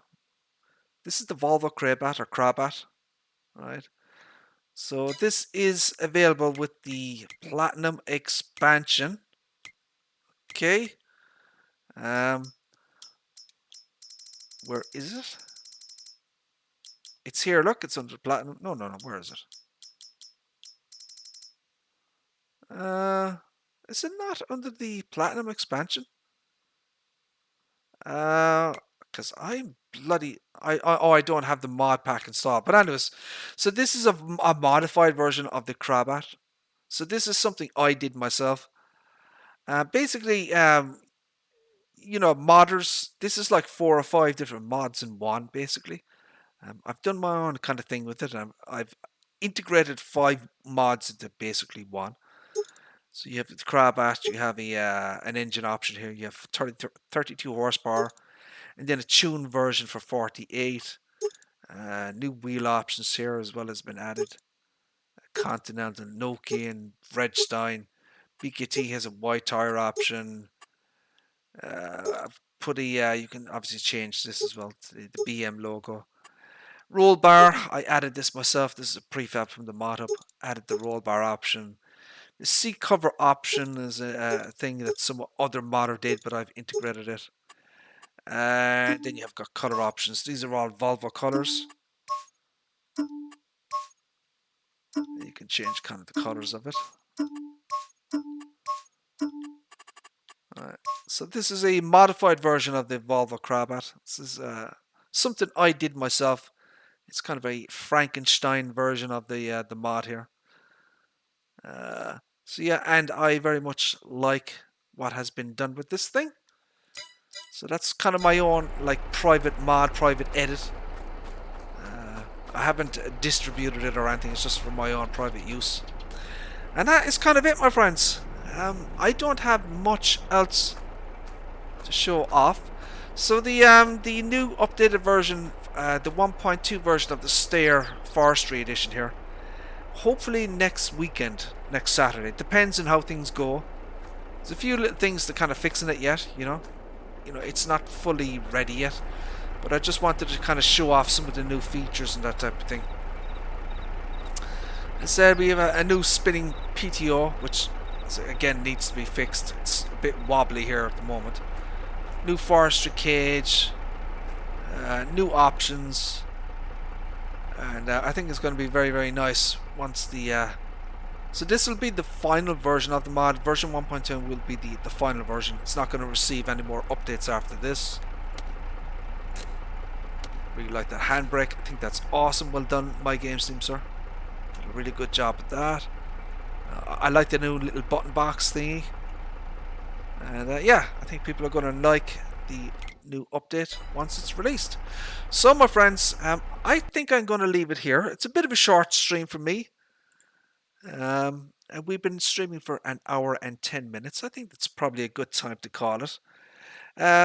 This is the Volvo Crabat or Crabat, right? So this is available with the Platinum expansion. Okay. Where is it? It's here, look, it's under Platinum. No, where is it? Is it not under the Platinum expansion? Because I'm bloody... I don't have the mod pack installed. But anyways, so this is a modified version of the Crabat. So this is something I did myself. Basically, you know, modders, this is like 4 or 5 different mods in one, basically. I've done my own kind of thing with it. I've integrated 5 mods into basically one. So you have the Crabat, you have an engine option here, you have 32 horsepower, and then a tuned version for 48. New wheel options here as well has been added. Continental, Nokia, and Redstein. BKT has a white tire option. I've put a, you can obviously change this as well to the BM logo. Roll bar, I added this myself. This is a prefab from the mod hub. Added the roll bar option. The seat cover option is a thing that some other modder did, but I've integrated it. And then you have got color options. These are all Volvo colors. You can change kind of the colors of it. Alright, so this is a modified version of the Volvo Crabat. This is something I did myself. It's kind of a Frankenstein version of the mod here. So yeah, and I very much like what has been done with this thing. So that's kind of my own like private mod, private edit. I haven't distributed it or anything. It's just for my own private use. And that is kind of it, my friends. I don't have much else to show off. So the new updated version, the 1.2 version of the Stair Forestry Edition here, hopefully next weekend, next Saturday. Depends on how things go. There's a few little things that kind of fixing it yet, you know. It's not fully ready yet. But I just wanted to kind of show off some of the new features and that type of thing. Instead, we have a new spinning PTO, which again needs to be fixed. It's a bit wobbly here at the moment. New forestry cage, new options, and I think it's going to be very, very nice once the so this will be the final version of the mod. Version 1.2 will be the final version. It's not going to receive any more updates after this. Really like that handbrake. I think that's awesome. Well done, MyGamesteam, sir. Did a really good job at that. I like the new little button box thingy. And yeah, I think people are going to like the new update once it's released. So, my friends, I think I'm going to leave it here. It's a bit of a short stream for me. And we've been streaming for an hour and 10 minutes. I think that's probably a good time to call it.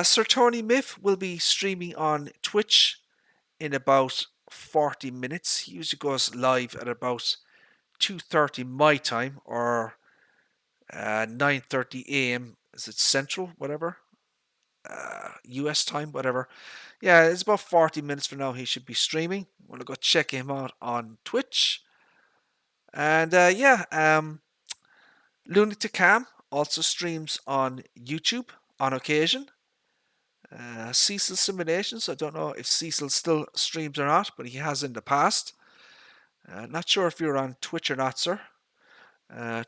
Sir Tony Miff will be streaming on Twitch in about 40 minutes. He usually goes live at about 2:30 my time, or 9:30 a.m. Is it Central, whatever? US time, whatever. Yeah, it's about 40 minutes from now. He should be streaming. I'm gonna go check him out on Twitch. And yeah, Lunatic Cam also streams on YouTube on occasion. Cecil Simulations. I don't know if Cecil still streams or not, but he has in the past. Not sure if you're on Twitch or not, sir.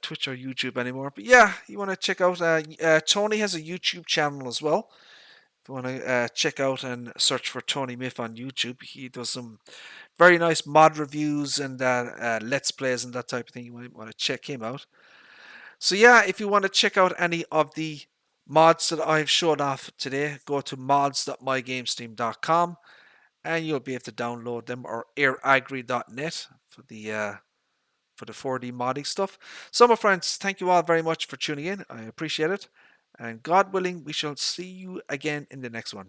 Twitch or YouTube anymore. But yeah, you want to check out. Tony has a YouTube channel as well. If you want to check out and search for Tony Miff on YouTube, he does some very nice mod reviews and let's plays and that type of thing. You might want to check him out. So yeah, if you want to check out any of the mods that I've showed off today, go to mods.mygamesteam.com and you'll be able to download them, or airagri.net for the 4D modding stuff. So my friends, thank you all very much for tuning in. I appreciate it. And God willing, we shall see you again in the next one.